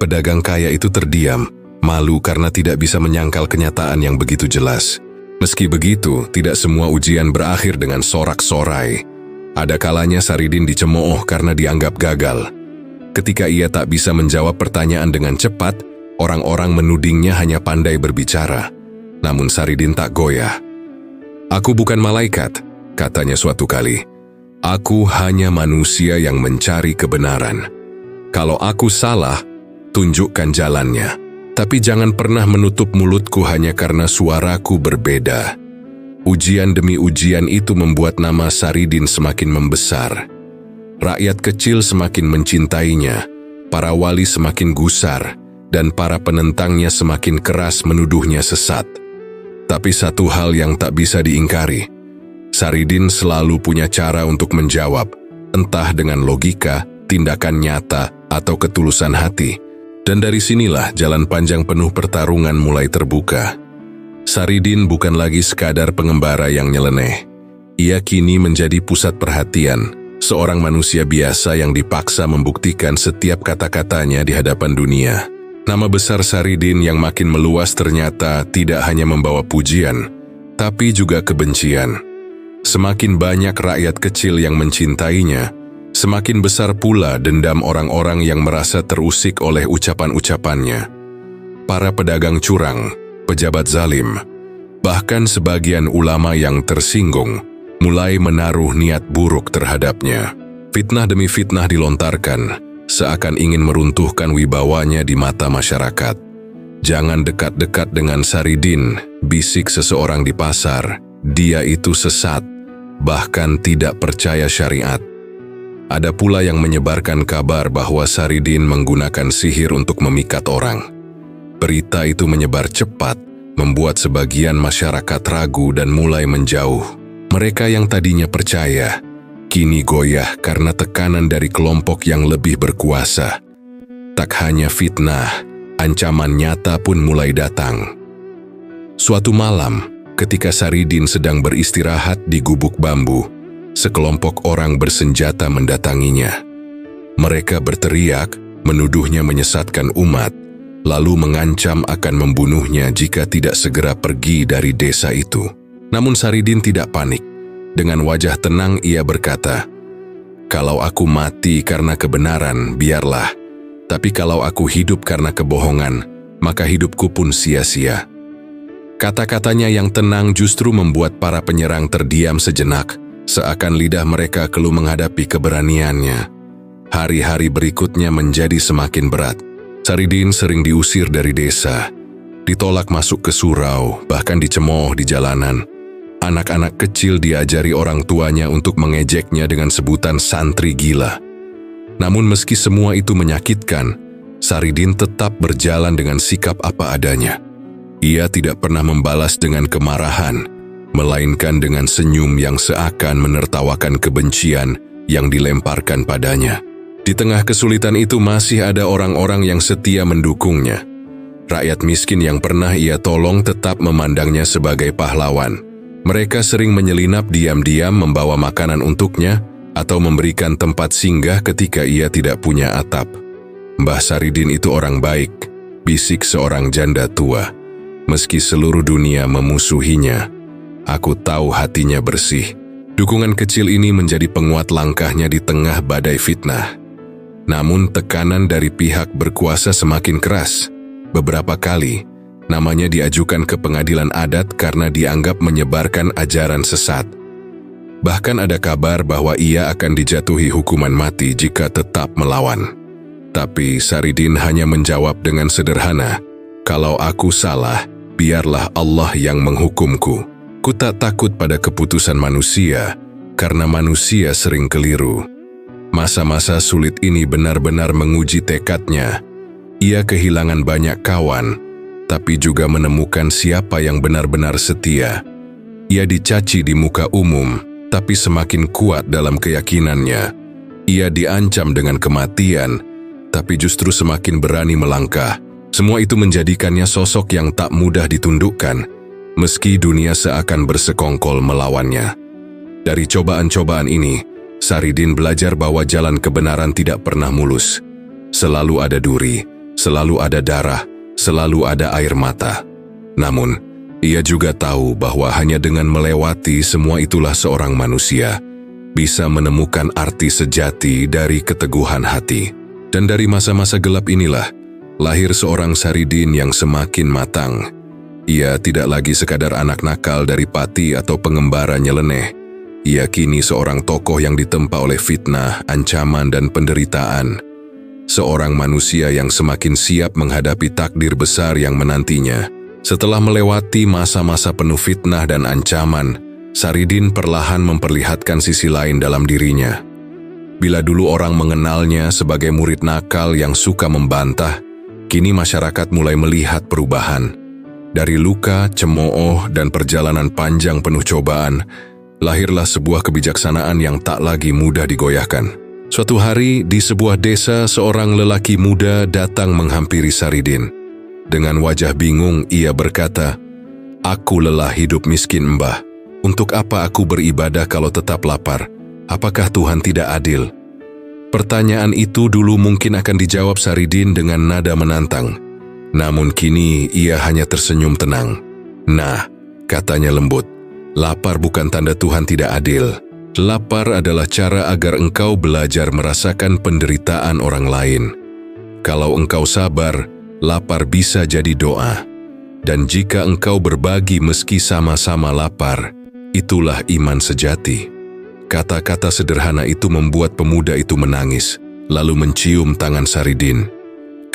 Pedagang kaya itu terdiam, malu karena tidak bisa menyangkal kenyataan yang begitu jelas. Meski begitu, tidak semua ujian berakhir dengan sorak-sorai. Ada kalanya Saridin dicemooh karena dianggap gagal. Ketika ia tak bisa menjawab pertanyaan dengan cepat, orang-orang menudingnya hanya pandai berbicara. Namun Saridin tak goyah. "Aku bukan malaikat," katanya suatu kali. "Aku hanya manusia yang mencari kebenaran. Kalau aku salah, tunjukkan jalannya. Tapi jangan pernah menutup mulutku hanya karena suaraku berbeda." Ujian demi ujian itu membuat nama Saridin semakin membesar. Rakyat kecil semakin mencintainya, para wali semakin gusar, dan para penentangnya semakin keras menuduhnya sesat. Tapi satu hal yang tak bisa diingkari, Saridin selalu punya cara untuk menjawab, entah dengan logika, tindakan nyata, atau ketulusan hati. Dan dari sinilah jalan panjang penuh pertarungan mulai terbuka. Saridin bukan lagi sekadar pengembara yang nyeleneh. Ia kini menjadi pusat perhatian, seorang manusia biasa yang dipaksa membuktikan setiap kata-katanya di hadapan dunia. Nama besar Saridin yang makin meluas ternyata tidak hanya membawa pujian, tapi juga kebencian. Semakin banyak rakyat kecil yang mencintainya, semakin besar pula dendam orang-orang yang merasa terusik oleh ucapan-ucapannya. Para pedagang curang, pejabat zalim, bahkan sebagian ulama yang tersinggung, mulai menaruh niat buruk terhadapnya. Fitnah demi fitnah dilontarkan, seakan ingin meruntuhkan wibawanya di mata masyarakat. "Jangan dekat-dekat dengan Saridin," bisik seseorang di pasar. "Dia itu sesat, bahkan tidak percaya syariat." Ada pula yang menyebarkan kabar bahwa Saridin menggunakan sihir untuk memikat orang. Berita itu menyebar cepat, membuat sebagian masyarakat ragu dan mulai menjauh. Mereka yang tadinya percaya, kini goyah karena tekanan dari kelompok yang lebih berkuasa. Tak hanya fitnah, ancaman nyata pun mulai datang. Suatu malam, ketika Saridin sedang beristirahat di gubuk bambu, sekelompok orang bersenjata mendatanginya. Mereka berteriak, menuduhnya menyesatkan umat, lalu mengancam akan membunuhnya jika tidak segera pergi dari desa itu. Namun Saridin tidak panik. Dengan wajah tenang ia berkata, "Kalau aku mati karena kebenaran, biarlah. Tapi kalau aku hidup karena kebohongan, maka hidupku pun sia-sia." Kata-katanya yang tenang justru membuat para penyerang terdiam sejenak, seakan lidah mereka keluh menghadapi keberaniannya. Hari-hari berikutnya menjadi semakin berat. Saridin sering diusir dari desa, ditolak masuk ke surau, bahkan dicemooh di jalanan. Anak-anak kecil diajari orang tuanya untuk mengejeknya dengan sebutan santri gila. Namun meski semua itu menyakitkan, Saridin tetap berjalan dengan sikap apa adanya. Ia tidak pernah membalas dengan kemarahan, melainkan dengan senyum yang seakan menertawakan kebencian yang dilemparkan padanya. Di tengah kesulitan itu masih ada orang-orang yang setia mendukungnya. Rakyat miskin yang pernah ia tolong tetap memandangnya sebagai pahlawan. Mereka sering menyelinap diam-diam membawa makanan untuknya atau memberikan tempat singgah ketika ia tidak punya atap. "Mbah Saridin itu orang baik," bisik seorang janda tua. "Meski seluruh dunia memusuhinya, aku tahu hatinya bersih." Dukungan kecil ini menjadi penguat langkahnya di tengah badai fitnah. Namun tekanan dari pihak berkuasa semakin keras. Beberapa kali, namanya diajukan ke pengadilan adat karena dianggap menyebarkan ajaran sesat. Bahkan ada kabar bahwa ia akan dijatuhi hukuman mati jika tetap melawan. Tapi Saridin hanya menjawab dengan sederhana, "Kalau aku salah, biarlah Allah yang menghukumku. Ku tak takut pada keputusan manusia, karena manusia sering keliru." Masa-masa sulit ini benar-benar menguji tekadnya. Ia kehilangan banyak kawan, tapi juga menemukan siapa yang benar-benar setia. Ia dicaci di muka umum, tapi semakin kuat dalam keyakinannya. Ia diancam dengan kematian, tapi justru semakin berani melangkah. Semua itu menjadikannya sosok yang tak mudah ditundukkan, meski dunia seakan bersekongkol melawannya. Dari cobaan-cobaan ini, Saridin belajar bahwa jalan kebenaran tidak pernah mulus. Selalu ada duri, selalu ada darah, selalu ada air mata. Namun, ia juga tahu bahwa hanya dengan melewati semua itulah seorang manusia bisa menemukan arti sejati dari keteguhan hati. Dan dari masa-masa gelap inilah, lahir seorang Saridin yang semakin matang. Ia tidak lagi sekadar anak nakal dari pati atau pengembara nyeleneh. Ia kini seorang tokoh yang ditempa oleh fitnah, ancaman, dan penderitaan. Seorang manusia yang semakin siap menghadapi takdir besar yang menantinya. Setelah melewati masa-masa penuh fitnah dan ancaman, Saridin perlahan memperlihatkan sisi lain dalam dirinya. Bila dulu orang mengenalnya sebagai murid nakal yang suka membantah, kini masyarakat mulai melihat perubahan. Dari luka, cemooh, dan perjalanan panjang penuh cobaan, lahirlah sebuah kebijaksanaan yang tak lagi mudah digoyahkan. Suatu hari, di sebuah desa, seorang lelaki muda datang menghampiri Saridin. Dengan wajah bingung, ia berkata, Aku lelah hidup miskin, Mbah. Untuk apa aku beribadah kalau tetap lapar? Apakah Tuhan tidak adil? Pertanyaan itu dulu mungkin akan dijawab Saridin dengan nada menantang. Namun kini ia hanya tersenyum tenang. Nah, katanya lembut, lapar bukan tanda Tuhan tidak adil. Lapar adalah cara agar engkau belajar merasakan penderitaan orang lain. Kalau engkau sabar, lapar bisa jadi doa. Dan jika engkau berbagi meski sama-sama lapar, itulah iman sejati. Kata-kata sederhana itu membuat pemuda itu menangis, lalu mencium tangan Saridin.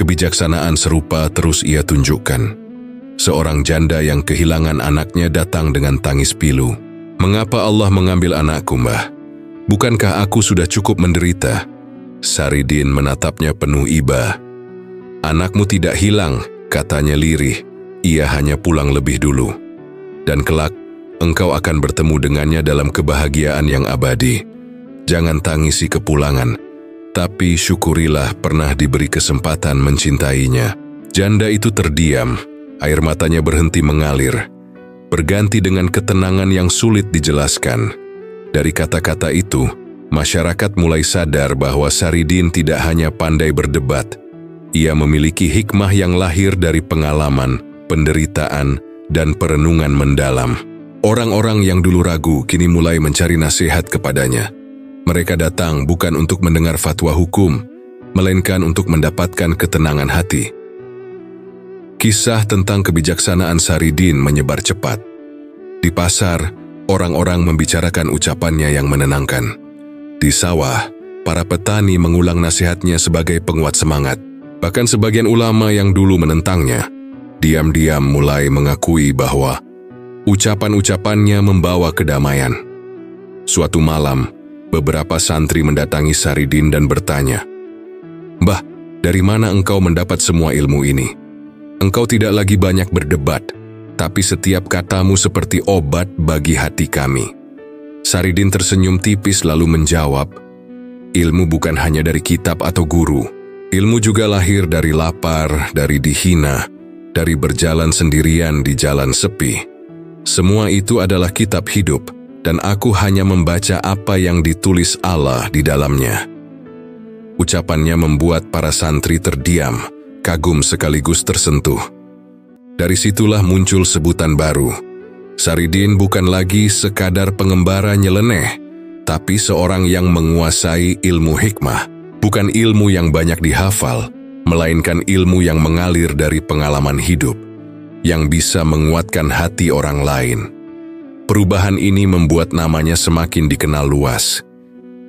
Kebijaksanaan serupa terus ia tunjukkan. Seorang janda yang kehilangan anaknya datang dengan tangis pilu. Mengapa Allah mengambil anakku, Mbah? Bukankah aku sudah cukup menderita? Saridin menatapnya penuh iba. Anakmu tidak hilang, katanya lirih. Ia hanya pulang lebih dulu. Dan kelak, engkau akan bertemu dengannya dalam kebahagiaan yang abadi. Jangan tangisi kepulangan, tapi syukurilah pernah diberi kesempatan mencintainya. Janda itu terdiam, air matanya berhenti mengalir, berganti dengan ketenangan yang sulit dijelaskan. Dari kata-kata itu, masyarakat mulai sadar bahwa Saridin tidak hanya pandai berdebat. Ia memiliki hikmah yang lahir dari pengalaman, penderitaan, dan perenungan mendalam. Orang-orang yang dulu ragu kini mulai mencari nasihat kepadanya. Mereka datang bukan untuk mendengar fatwa hukum, melainkan untuk mendapatkan ketenangan hati. Kisah tentang kebijaksanaan Saridin menyebar cepat. Di pasar, orang-orang membicarakan ucapannya yang menenangkan. Di sawah, para petani mengulang nasihatnya sebagai penguat semangat. Bahkan sebagian ulama yang dulu menentangnya, diam-diam mulai mengakui bahwa ucapan-ucapannya membawa kedamaian. Suatu malam, beberapa santri mendatangi Saridin dan bertanya, "Mbah, dari mana engkau mendapat semua ilmu ini? Engkau tidak lagi banyak berdebat, tapi setiap katamu seperti obat bagi hati kami." Saridin tersenyum tipis lalu menjawab, "Ilmu bukan hanya dari kitab atau guru. Ilmu juga lahir dari lapar, dari dihina, dari berjalan sendirian di jalan sepi. Semua itu adalah kitab hidup, dan aku hanya membaca apa yang ditulis Allah di dalamnya." Ucapannya membuat para santri terdiam, kagum sekaligus tersentuh. Dari situlah muncul sebutan baru. Saridin bukan lagi sekadar pengembara nyeleneh, tapi seorang yang menguasai ilmu hikmah. Bukan ilmu yang banyak dihafal, melainkan ilmu yang mengalir dari pengalaman hidup, yang bisa menguatkan hati orang lain. Perubahan ini membuat namanya semakin dikenal luas.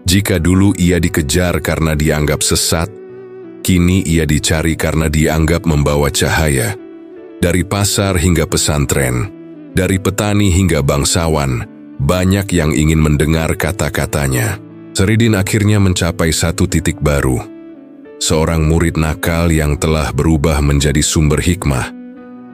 Jika dulu ia dikejar karena dianggap sesat, kini ia dicari karena dianggap membawa cahaya. Dari pasar hingga pesantren, dari petani hingga bangsawan, banyak yang ingin mendengar kata-katanya. Saridin akhirnya mencapai satu titik baru. Seorang murid nakal yang telah berubah menjadi sumber hikmah.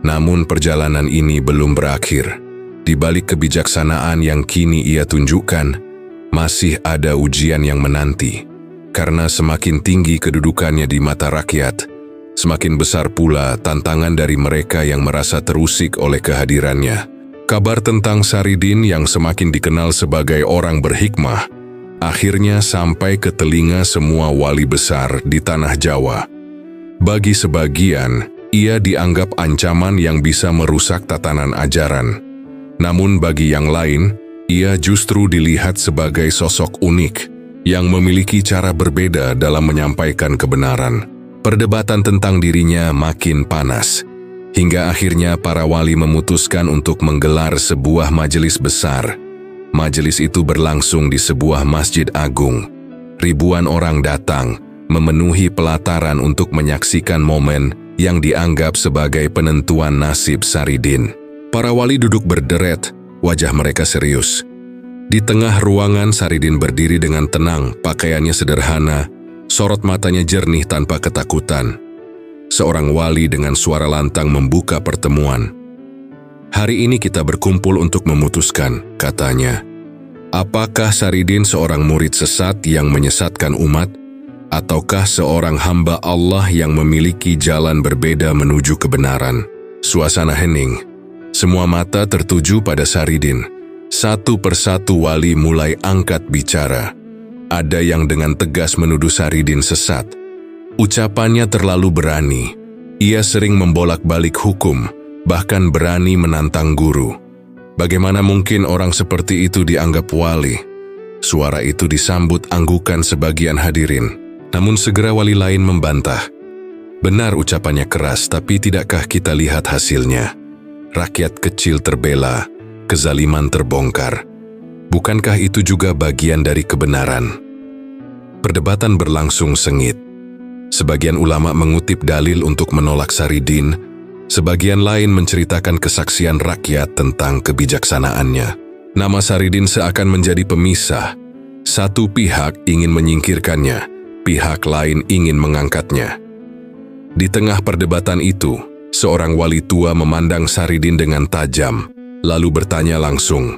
Namun perjalanan ini belum berakhir. Di balik kebijaksanaan yang kini ia tunjukkan, masih ada ujian yang menanti. Karena semakin tinggi kedudukannya di mata rakyat, semakin besar pula tantangan dari mereka yang merasa terusik oleh kehadirannya. Kabar tentang Saridin yang semakin dikenal sebagai orang berhikmah, akhirnya sampai ke telinga semua wali besar di tanah Jawa. Bagi sebagian, ia dianggap ancaman yang bisa merusak tatanan ajaran. Namun bagi yang lain, ia justru dilihat sebagai sosok unik yang memiliki cara berbeda dalam menyampaikan kebenaran. Perdebatan tentang dirinya makin panas, hingga akhirnya para wali memutuskan untuk menggelar sebuah majelis besar. Majelis itu berlangsung di sebuah masjid agung. Ribuan orang datang, memenuhi pelataran untuk menyaksikan momen yang dianggap sebagai penentuan nasib Saridin. Para wali duduk berderet, wajah mereka serius. Di tengah ruangan, Saridin berdiri dengan tenang, pakaiannya sederhana, sorot matanya jernih tanpa ketakutan. Seorang wali dengan suara lantang membuka pertemuan. "Hari ini kita berkumpul untuk memutuskan," katanya. "Apakah Saridin seorang murid sesat yang menyesatkan umat, ataukah seorang hamba Allah yang memiliki jalan berbeda menuju kebenaran?" Suasana hening. Semua mata tertuju pada Saridin. Satu persatu wali mulai angkat bicara. Ada yang dengan tegas menuduh Saridin sesat. Ucapannya terlalu berani. Ia sering membolak-balik hukum, bahkan berani menantang guru. Bagaimana mungkin orang seperti itu dianggap wali? Suara itu disambut anggukan sebagian hadirin. Namun segera wali lain membantah. Benar ucapannya keras, tapi tidakkah kita lihat hasilnya? Rakyat kecil terbela, kezaliman terbongkar. Bukankah itu juga bagian dari kebenaran? Perdebatan berlangsung sengit. Sebagian ulama mengutip dalil untuk menolak Saridin, sebagian lain menceritakan kesaksian rakyat tentang kebijaksanaannya. Nama Saridin seakan menjadi pemisah. Satu pihak ingin menyingkirkannya, pihak lain ingin mengangkatnya. Di tengah perdebatan itu, seorang wali tua memandang Saridin dengan tajam, lalu bertanya langsung,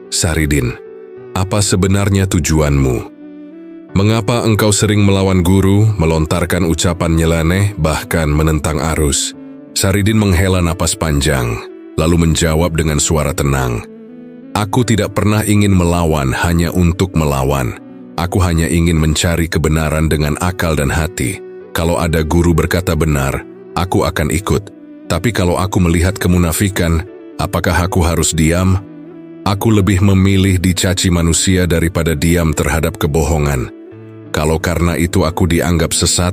"Saridin, apa sebenarnya tujuanmu? Mengapa engkau sering melawan guru, melontarkan ucapan nyeleneh, bahkan menentang arus?" Saridin menghela napas panjang, lalu menjawab dengan suara tenang, "Aku tidak pernah ingin melawan hanya untuk melawan. Aku hanya ingin mencari kebenaran dengan akal dan hati. Kalau ada guru berkata benar, aku akan ikut. Tapi kalau aku melihat kemunafikan, apakah aku harus diam? Aku lebih memilih dicaci manusia daripada diam terhadap kebohongan. Kalau karena itu aku dianggap sesat,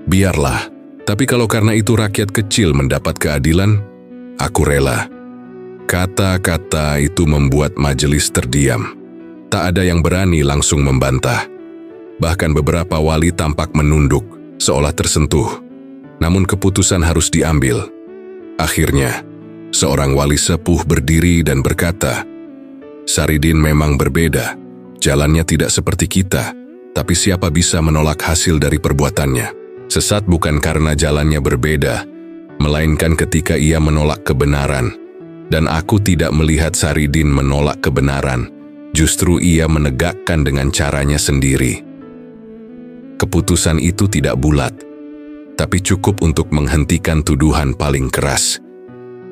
biarlah. Tapi kalau karena itu rakyat kecil mendapat keadilan, aku rela." Kata-kata itu membuat majelis terdiam. Tak ada yang berani langsung membantah. Bahkan beberapa wali tampak menunduk, seolah tersentuh. Namun keputusan harus diambil. Akhirnya, seorang wali sepuh berdiri dan berkata, "Saridin memang berbeda. Jalannya tidak seperti kita. Tapi siapa bisa menolak hasil dari perbuatannya? Sesat bukan karena jalannya berbeda, melainkan ketika ia menolak kebenaran. Dan aku tidak melihat Saridin menolak kebenaran, justru ia menegakkan dengan caranya sendiri." Keputusan itu tidak bulat, tapi cukup untuk menghentikan tuduhan paling keras.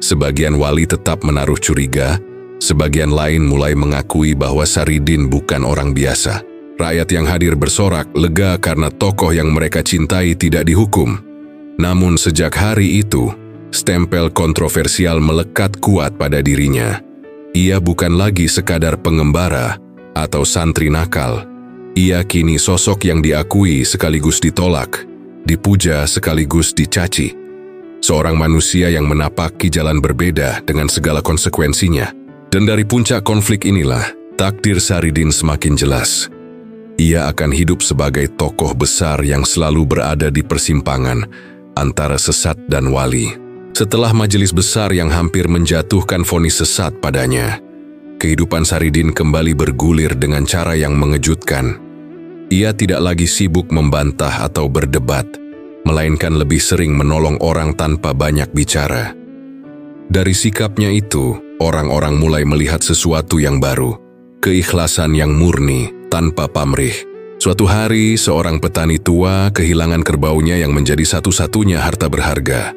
Sebagian wali tetap menaruh curiga, sebagian lain mulai mengakui bahwa Saridin bukan orang biasa. Rakyat yang hadir bersorak lega karena tokoh yang mereka cintai tidak dihukum. Namun sejak hari itu, stempel kontroversial melekat kuat pada dirinya. Ia bukan lagi sekadar pengembara atau santri nakal. Ia kini sosok yang diakui sekaligus ditolak, dipuja sekaligus dicaci. Seorang manusia yang menapaki jalan berbeda dengan segala konsekuensinya. Dan dari puncak konflik inilah, takdir Saridin semakin jelas. Ia akan hidup sebagai tokoh besar yang selalu berada di persimpangan antara sesat dan wali. Setelah majelis besar yang hampir menjatuhkan vonis sesat padanya, kehidupan Saridin kembali bergulir dengan cara yang mengejutkan. Ia tidak lagi sibuk membantah atau berdebat, melainkan lebih sering menolong orang tanpa banyak bicara. Dari sikapnya itu, orang-orang mulai melihat sesuatu yang baru, keikhlasan yang murni, tanpa pamrih. Suatu hari, seorang petani tua kehilangan kerbaunya yang menjadi satu-satunya harta berharga.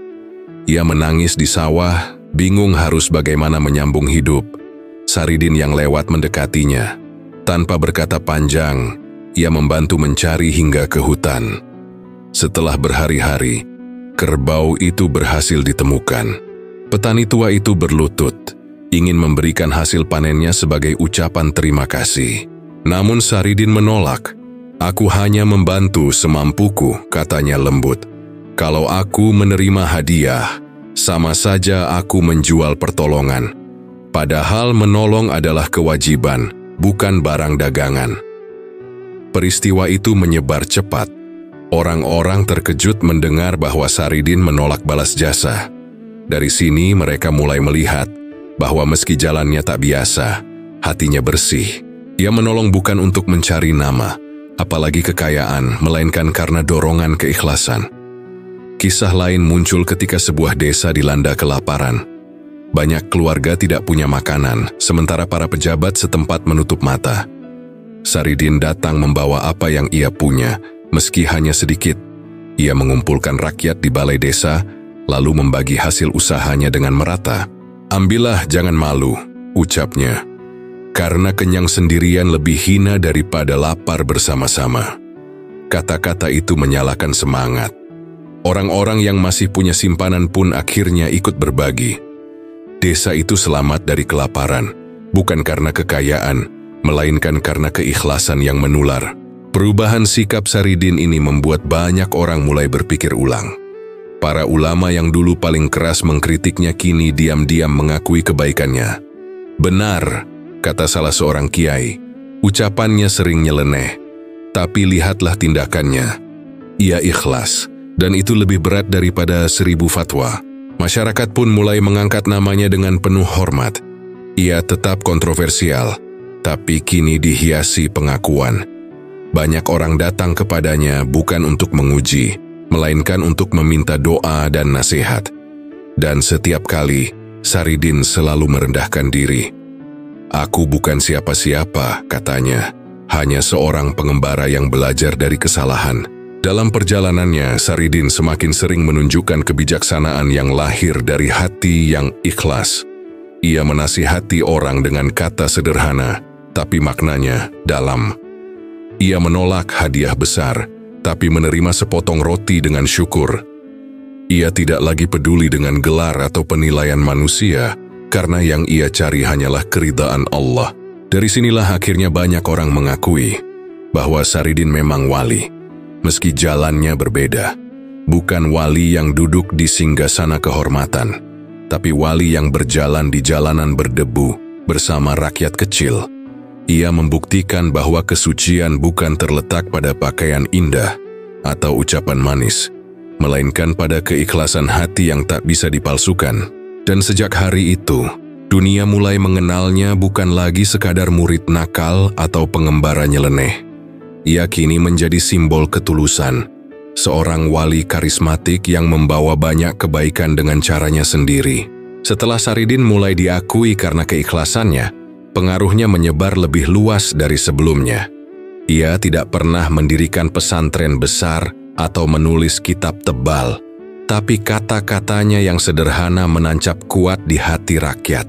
Ia menangis di sawah, bingung harus bagaimana menyambung hidup. Saridin yang lewat mendekatinya. Tanpa berkata panjang, ia membantu mencari hingga ke hutan. Setelah berhari-hari, kerbau itu berhasil ditemukan. Petani tua itu berlutut, ingin memberikan hasil panennya sebagai ucapan terima kasih. Namun Saridin menolak. "Aku hanya membantu semampuku," katanya lembut. "Kalau aku menerima hadiah, sama saja aku menjual pertolongan. Padahal menolong adalah kewajiban, bukan barang dagangan." Peristiwa itu menyebar cepat. Orang-orang terkejut mendengar bahwa Saridin menolak balas jasa. Dari sini mereka mulai melihat bahwa meski jalannya tak biasa, hatinya bersih. Ia menolong bukan untuk mencari nama, apalagi kekayaan, melainkan karena dorongan keikhlasan. Kisah lain muncul ketika sebuah desa dilanda kelaparan. Banyak keluarga tidak punya makanan, sementara para pejabat setempat menutup mata. Saridin datang membawa apa yang ia punya, meski hanya sedikit. Ia mengumpulkan rakyat di balai desa, lalu membagi hasil usahanya dengan merata. Ambillah, jangan malu, ucapnya. Karena kenyang sendirian lebih hina daripada lapar bersama-sama. Kata-kata itu menyalakan semangat. Orang-orang yang masih punya simpanan pun akhirnya ikut berbagi. Desa itu selamat dari kelaparan, bukan karena kekayaan, melainkan karena keikhlasan yang menular. Perubahan sikap Saridin ini membuat banyak orang mulai berpikir ulang. Para ulama yang dulu paling keras mengkritiknya kini diam-diam mengakui kebaikannya. Benar, kata salah seorang kiai, ucapannya sering nyeleneh, tapi lihatlah tindakannya. Ia ikhlas, dan itu lebih berat daripada 1000 fatwa. Masyarakat pun mulai mengangkat namanya dengan penuh hormat. Ia tetap kontroversial, tapi kini dihiasi pengakuan. Banyak orang datang kepadanya bukan untuk menguji, melainkan untuk meminta doa dan nasihat. Dan setiap kali, Saridin selalu merendahkan diri. Aku bukan siapa-siapa, katanya, hanya seorang pengembara yang belajar dari kesalahan. Dalam perjalanannya, Saridin semakin sering menunjukkan kebijaksanaan yang lahir dari hati yang ikhlas. Ia menasihati orang dengan kata sederhana, tapi maknanya dalam. Ia menolak hadiah besar, tapi menerima sepotong roti dengan syukur. Ia tidak lagi peduli dengan gelar atau penilaian manusia, karena yang ia cari hanyalah keridaan Allah. Dari sinilah akhirnya banyak orang mengakui bahwa Saridin memang wali. Meski jalannya berbeda, bukan wali yang duduk di singgasana kehormatan, tapi wali yang berjalan di jalanan berdebu bersama rakyat kecil. Ia membuktikan bahwa kesucian bukan terletak pada pakaian indah atau ucapan manis, melainkan pada keikhlasan hati yang tak bisa dipalsukan. Dan sejak hari itu, dunia mulai mengenalnya bukan lagi sekadar murid nakal atau pengembara nyeleneh. Ia kini menjadi simbol ketulusan, seorang wali karismatik yang membawa banyak kebaikan dengan caranya sendiri. Setelah Saridin mulai diakui karena keikhlasannya, pengaruhnya menyebar lebih luas dari sebelumnya. Ia tidak pernah mendirikan pesantren besar atau menulis kitab tebal, tapi kata-katanya yang sederhana menancap kuat di hati rakyat.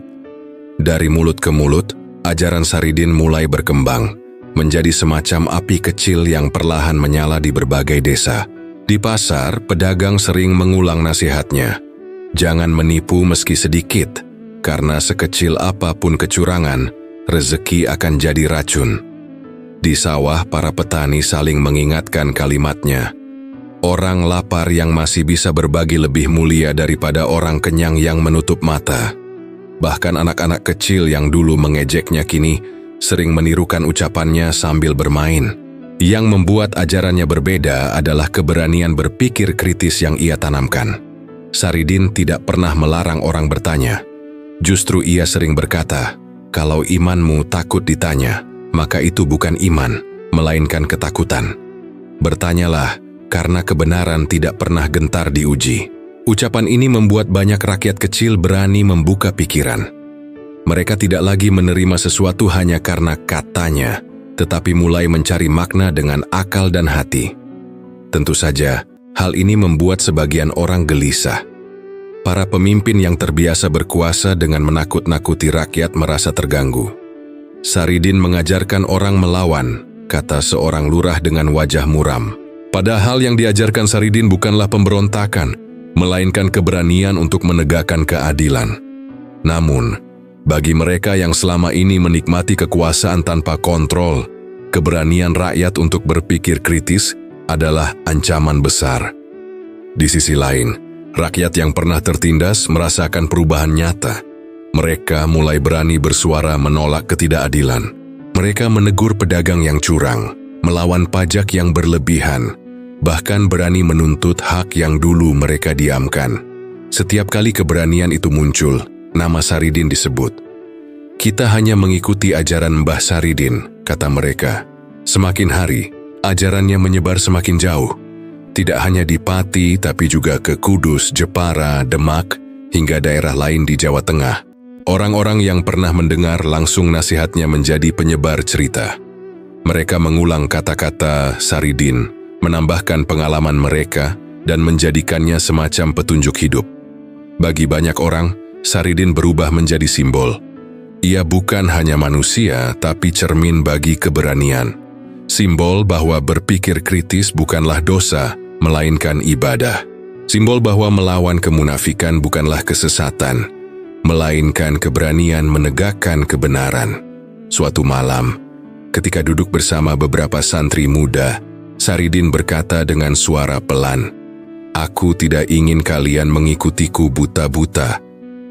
Dari mulut ke mulut, ajaran Saridin mulai berkembang, menjadi semacam api kecil yang perlahan menyala di berbagai desa. Di pasar, pedagang sering mengulang nasihatnya. Jangan menipu meski sedikit, karena sekecil apapun kecurangan, rezeki akan jadi racun. Di sawah, para petani saling mengingatkan kalimatnya. Orang lapar yang masih bisa berbagi lebih mulia daripada orang kenyang yang menutup mata. Bahkan anak-anak kecil yang dulu mengejeknya kini sering menirukan ucapannya sambil bermain. Yang membuat ajarannya berbeda adalah keberanian berpikir kritis yang ia tanamkan. Saridin tidak pernah melarang orang bertanya. Justru ia sering berkata, kalau imanmu takut ditanya, maka itu bukan iman, melainkan ketakutan. Bertanyalah, karena kebenaran tidak pernah gentar diuji. Ucapan ini membuat banyak rakyat kecil berani membuka pikiran. Mereka tidak lagi menerima sesuatu hanya karena katanya, tetapi mulai mencari makna dengan akal dan hati. Tentu saja, hal ini membuat sebagian orang gelisah. Para pemimpin yang terbiasa berkuasa dengan menakut-nakuti rakyat merasa terganggu. Saridin mengajarkan orang melawan, kata seorang lurah dengan wajah muram. Padahal yang diajarkan Saridin bukanlah pemberontakan, melainkan keberanian untuk menegakkan keadilan. Namun, bagi mereka yang selama ini menikmati kekuasaan tanpa kontrol, keberanian rakyat untuk berpikir kritis adalah ancaman besar. Di sisi lain, rakyat yang pernah tertindas merasakan perubahan nyata. Mereka mulai berani bersuara menolak ketidakadilan. Mereka menegur pedagang yang curang, melawan pajak yang berlebihan, bahkan berani menuntut hak yang dulu mereka diamkan. Setiap kali keberanian itu muncul, nama Saridin disebut. Kita hanya mengikuti ajaran Mbah Saridin, kata mereka. Semakin hari, ajarannya menyebar semakin jauh. Tidak hanya di Pati, tapi juga ke Kudus, Jepara, Demak, hingga daerah lain di Jawa Tengah. Orang-orang yang pernah mendengar langsung nasihatnya menjadi penyebar cerita. Mereka mengulang kata-kata Saridin, menambahkan pengalaman mereka, dan menjadikannya semacam petunjuk hidup. Bagi banyak orang, Saridin berubah menjadi simbol. Ia bukan hanya manusia, tapi cermin bagi keberanian. Simbol bahwa berpikir kritis bukanlah dosa, melainkan ibadah. Simbol bahwa melawan kemunafikan bukanlah kesesatan, melainkan keberanian menegakkan kebenaran. Suatu malam, ketika duduk bersama beberapa santri muda, Saridin berkata dengan suara pelan, "Aku tidak ingin kalian mengikutiku buta-buta.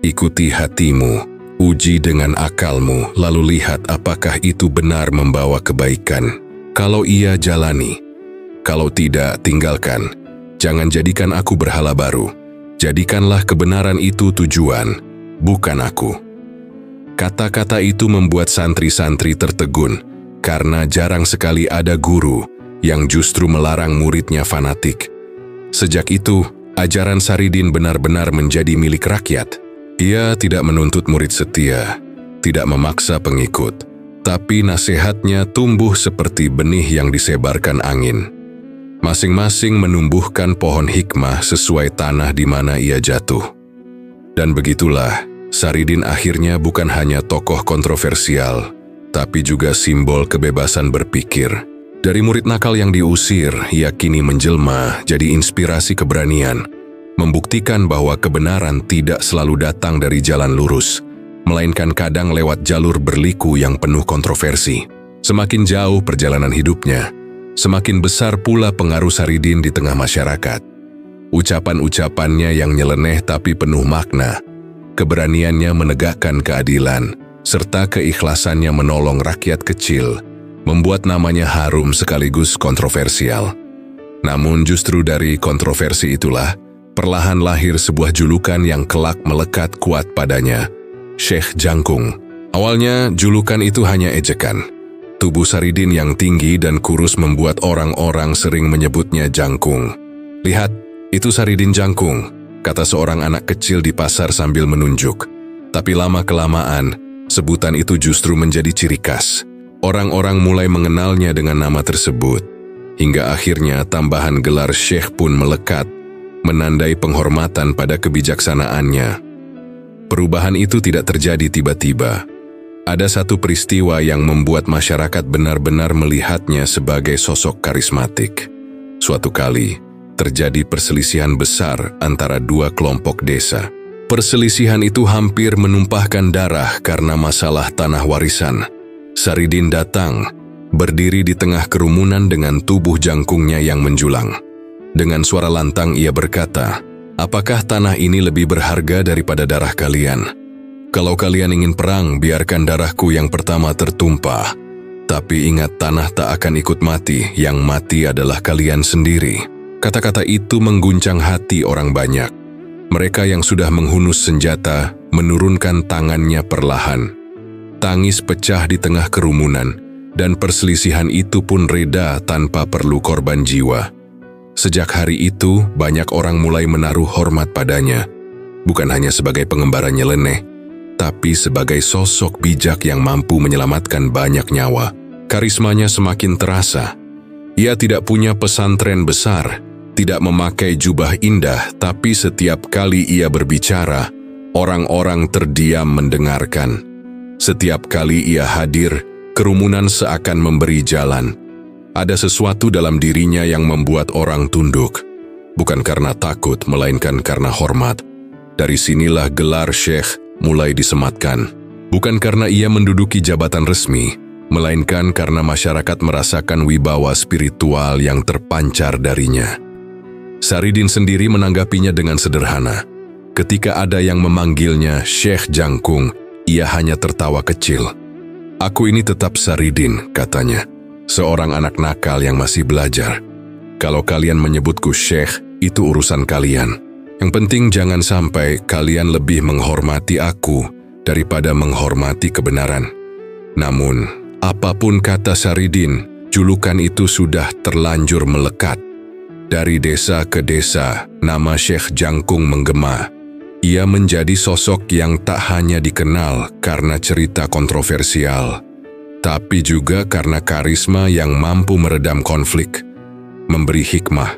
Ikuti hatimu, uji dengan akalmu, lalu lihat apakah itu benar membawa kebaikan. Kalau iya, jalani. Kalau tidak, tinggalkan. Jangan jadikan aku berhala baru. Jadikanlah kebenaran itu tujuan, bukan aku." Kata-kata itu membuat santri-santri tertegun, karena jarang sekali ada guru yang justru melarang muridnya fanatik. Sejak itu, ajaran Saridin benar-benar menjadi milik rakyat. Ia tidak menuntut murid setia, tidak memaksa pengikut, tapi nasihatnya tumbuh seperti benih yang disebarkan angin. Masing-masing menumbuhkan pohon hikmah sesuai tanah di mana ia jatuh. Dan begitulah, Saridin akhirnya bukan hanya tokoh kontroversial, tapi juga simbol kebebasan berpikir. Dari murid nakal yang diusir, ia kini menjelma jadi inspirasi keberanian, membuktikan bahwa kebenaran tidak selalu datang dari jalan lurus, melainkan kadang lewat jalur berliku yang penuh kontroversi. Semakin jauh perjalanan hidupnya, semakin besar pula pengaruh Saridin di tengah masyarakat. Ucapan-ucapannya yang nyeleneh tapi penuh makna, keberaniannya menegakkan keadilan, serta keikhlasannya menolong rakyat kecil, membuat namanya harum sekaligus kontroversial. Namun justru dari kontroversi itulah, perlahan lahir sebuah julukan yang kelak melekat kuat padanya, Syekh Jangkung. Awalnya, julukan itu hanya ejekan. Tubuh Saridin yang tinggi dan kurus membuat orang-orang sering menyebutnya Jangkung. "Lihat, itu Saridin Jangkung," kata seorang anak kecil di pasar sambil menunjuk. Tapi lama-kelamaan, sebutan itu justru menjadi ciri khas. Orang-orang mulai mengenalnya dengan nama tersebut, hingga akhirnya tambahan gelar Syekh pun melekat, menandai penghormatan pada kebijaksanaannya. Perubahan itu tidak terjadi tiba-tiba. Ada satu peristiwa yang membuat masyarakat benar-benar melihatnya sebagai sosok karismatik. Suatu kali, terjadi perselisihan besar antara dua kelompok desa. Perselisihan itu hampir menumpahkan darah karena masalah tanah warisan. Saridin datang, berdiri di tengah kerumunan dengan tubuh jangkungnya yang menjulang. Dengan suara lantang ia berkata, "Apakah tanah ini lebih berharga daripada darah kalian? Kalau kalian ingin perang, biarkan darahku yang pertama tertumpah. Tapi ingat, tanah tak akan ikut mati, yang mati adalah kalian sendiri." Kata-kata itu mengguncang hati orang banyak. Mereka yang sudah menghunus senjata menurunkan tangannya perlahan. Tangis pecah di tengah kerumunan, dan perselisihan itu pun reda tanpa perlu korban jiwa. Sejak hari itu, banyak orang mulai menaruh hormat padanya, bukan hanya sebagai pengembara nyeleneh, tapi sebagai sosok bijak yang mampu menyelamatkan banyak nyawa. Karismanya semakin terasa. Ia tidak punya pesantren besar, tidak memakai jubah indah, tapi setiap kali ia berbicara, orang-orang terdiam mendengarkan. Setiap kali ia hadir, kerumunan seakan memberi jalan. Ada sesuatu dalam dirinya yang membuat orang tunduk, bukan karena takut, melainkan karena hormat. Dari sinilah gelar Syekh mulai disematkan. Bukan karena ia menduduki jabatan resmi, melainkan karena masyarakat merasakan wibawa spiritual yang terpancar darinya. Saridin sendiri menanggapinya dengan sederhana. Ketika ada yang memanggilnya Syekh Jangkung, ia hanya tertawa kecil. "Aku ini tetap Saridin," katanya, "seorang anak nakal yang masih belajar. Kalau kalian menyebutku Syekh, itu urusan kalian. Yang penting jangan sampai kalian lebih menghormati aku daripada menghormati kebenaran." Namun, apapun kata Saridin, julukan itu sudah terlanjur melekat. Dari desa ke desa, nama Syekh Jangkung menggema. Ia menjadi sosok yang tak hanya dikenal karena cerita kontroversial, tapi juga karena karisma yang mampu meredam konflik, memberi hikmah,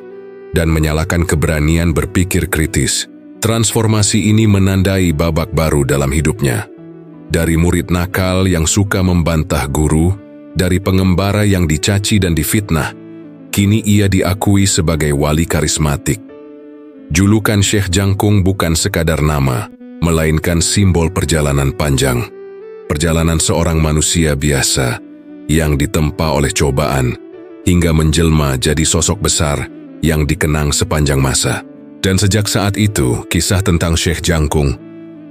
dan menyalakan keberanian berpikir kritis. Transformasi ini menandai babak baru dalam hidupnya. Dari murid nakal yang suka membantah guru, dari pengembara yang dicaci dan difitnah, kini ia diakui sebagai wali karismatik. Julukan Syekh Jangkung bukan sekadar nama, melainkan simbol perjalanan panjang. Perjalanan seorang manusia biasa yang ditempa oleh cobaan, hingga menjelma jadi sosok besar yang dikenang sepanjang masa. Dan sejak saat itu, kisah tentang Syekh Jangkung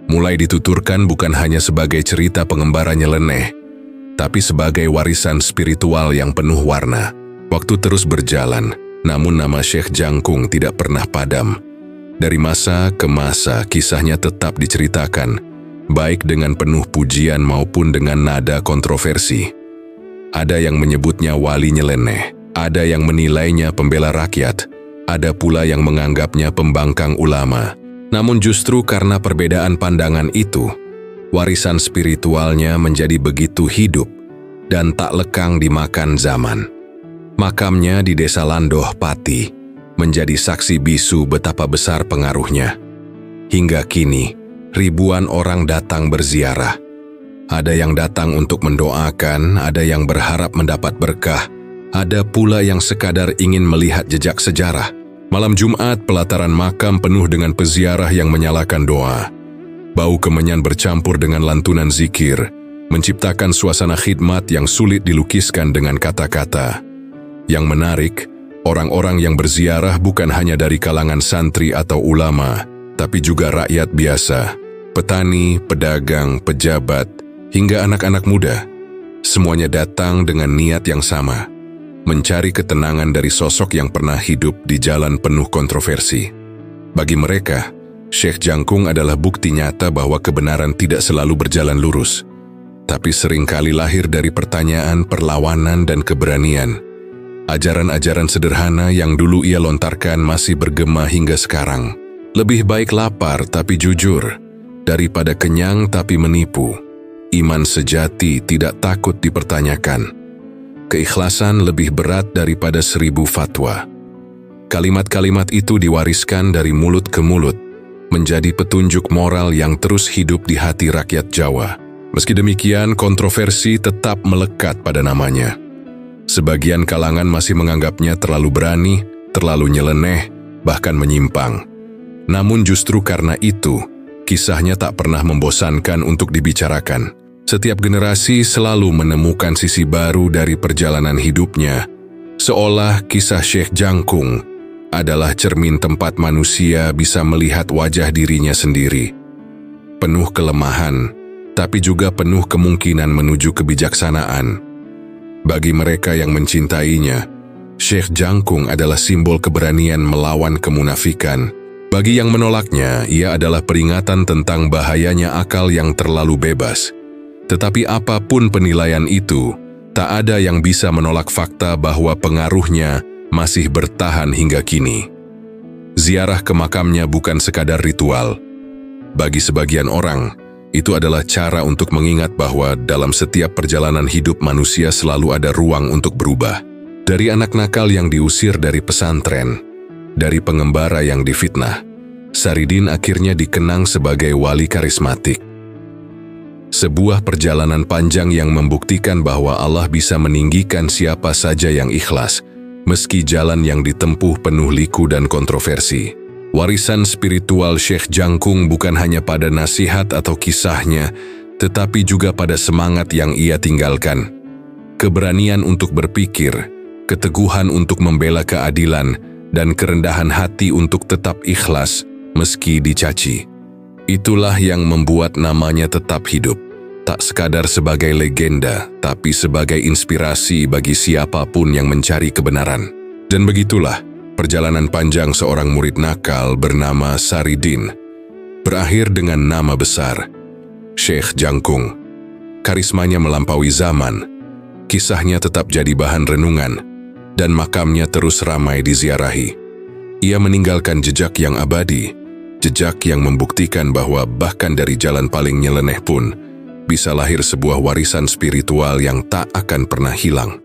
mulai dituturkan bukan hanya sebagai cerita pengembara nyeleneh, tapi sebagai warisan spiritual yang penuh warna. Waktu terus berjalan, namun nama Syekh Jangkung tidak pernah padam. Dari masa ke masa, kisahnya tetap diceritakan, baik dengan penuh pujian maupun dengan nada kontroversi. Ada yang menyebutnya wali nyeleneh, ada yang menilainya pembela rakyat, ada pula yang menganggapnya pembangkang ulama. Namun justru karena perbedaan pandangan itu, warisan spiritualnya menjadi begitu hidup dan tak lekang dimakan zaman. Makamnya di Desa Landoh, Pati, menjadi saksi bisu betapa besar pengaruhnya. Hingga kini, ribuan orang datang berziarah. Ada yang datang untuk mendoakan, ada yang berharap mendapat berkah, ada pula yang sekadar ingin melihat jejak sejarah. Malam Jumat, pelataran makam penuh dengan peziarah yang menyalakan doa. Bau kemenyan bercampur dengan lantunan zikir, menciptakan suasana khidmat yang sulit dilukiskan dengan kata-kata. Yang menarik, orang-orang yang berziarah bukan hanya dari kalangan santri atau ulama, tapi juga rakyat biasa, petani, pedagang, pejabat, hingga anak-anak muda. Semuanya datang dengan niat yang sama, mencari ketenangan dari sosok yang pernah hidup di jalan penuh kontroversi. Bagi mereka, Syekh Jangkung adalah bukti nyata bahwa kebenaran tidak selalu berjalan lurus, tapi seringkali lahir dari pertanyaan, perlawanan, dan keberanian. Ajaran-ajaran sederhana yang dulu ia lontarkan masih bergema hingga sekarang. Lebih baik lapar tapi jujur, daripada kenyang tapi menipu. Iman sejati tidak takut dipertanyakan. Keikhlasan lebih berat daripada 1000 fatwa. Kalimat-kalimat itu diwariskan dari mulut ke mulut, menjadi petunjuk moral yang terus hidup di hati rakyat Jawa. Meski demikian, kontroversi tetap melekat pada namanya. Sebagian kalangan masih menganggapnya terlalu berani, terlalu nyeleneh, bahkan menyimpang. Namun justru karena itu, kisahnya tak pernah membosankan untuk dibicarakan. Setiap generasi selalu menemukan sisi baru dari perjalanan hidupnya, seolah kisah Syekh Jangkung adalah cermin tempat manusia bisa melihat wajah dirinya sendiri. Penuh kelemahan, tapi juga penuh kemungkinan menuju kebijaksanaan. Bagi mereka yang mencintainya, Syekh Jangkung adalah simbol keberanian melawan kemunafikan. Bagi yang menolaknya, ia adalah peringatan tentang bahayanya akal yang terlalu bebas. Tetapi apapun penilaian itu, tak ada yang bisa menolak fakta bahwa pengaruhnya masih bertahan hingga kini. Ziarah ke makamnya bukan sekadar ritual. Bagi sebagian orang, itu adalah cara untuk mengingat bahwa dalam setiap perjalanan hidup manusia selalu ada ruang untuk berubah. Dari anak nakal yang diusir dari pesantren, dari pengembara yang difitnah, Saridin akhirnya dikenang sebagai wali karismatik. Sebuah perjalanan panjang yang membuktikan bahwa Allah bisa meninggikan siapa saja yang ikhlas, meski jalan yang ditempuh penuh liku dan kontroversi. Warisan spiritual Syekh Jangkung bukan hanya pada nasihat atau kisahnya, tetapi juga pada semangat yang ia tinggalkan. Keberanian untuk berpikir, keteguhan untuk membela keadilan, dan kerendahan hati untuk tetap ikhlas meski dicaci. Itulah yang membuat namanya tetap hidup, tak sekadar sebagai legenda, tapi sebagai inspirasi bagi siapapun yang mencari kebenaran. Dan begitulah, perjalanan panjang seorang murid nakal bernama Saridin berakhir dengan nama besar, Syekh Jangkung. Karismanya melampaui zaman, kisahnya tetap jadi bahan renungan, dan makamnya terus ramai diziarahi. Ia meninggalkan jejak yang abadi, jejak yang membuktikan bahwa bahkan dari jalan paling nyeleneh pun bisa lahir sebuah warisan spiritual yang tak akan pernah hilang.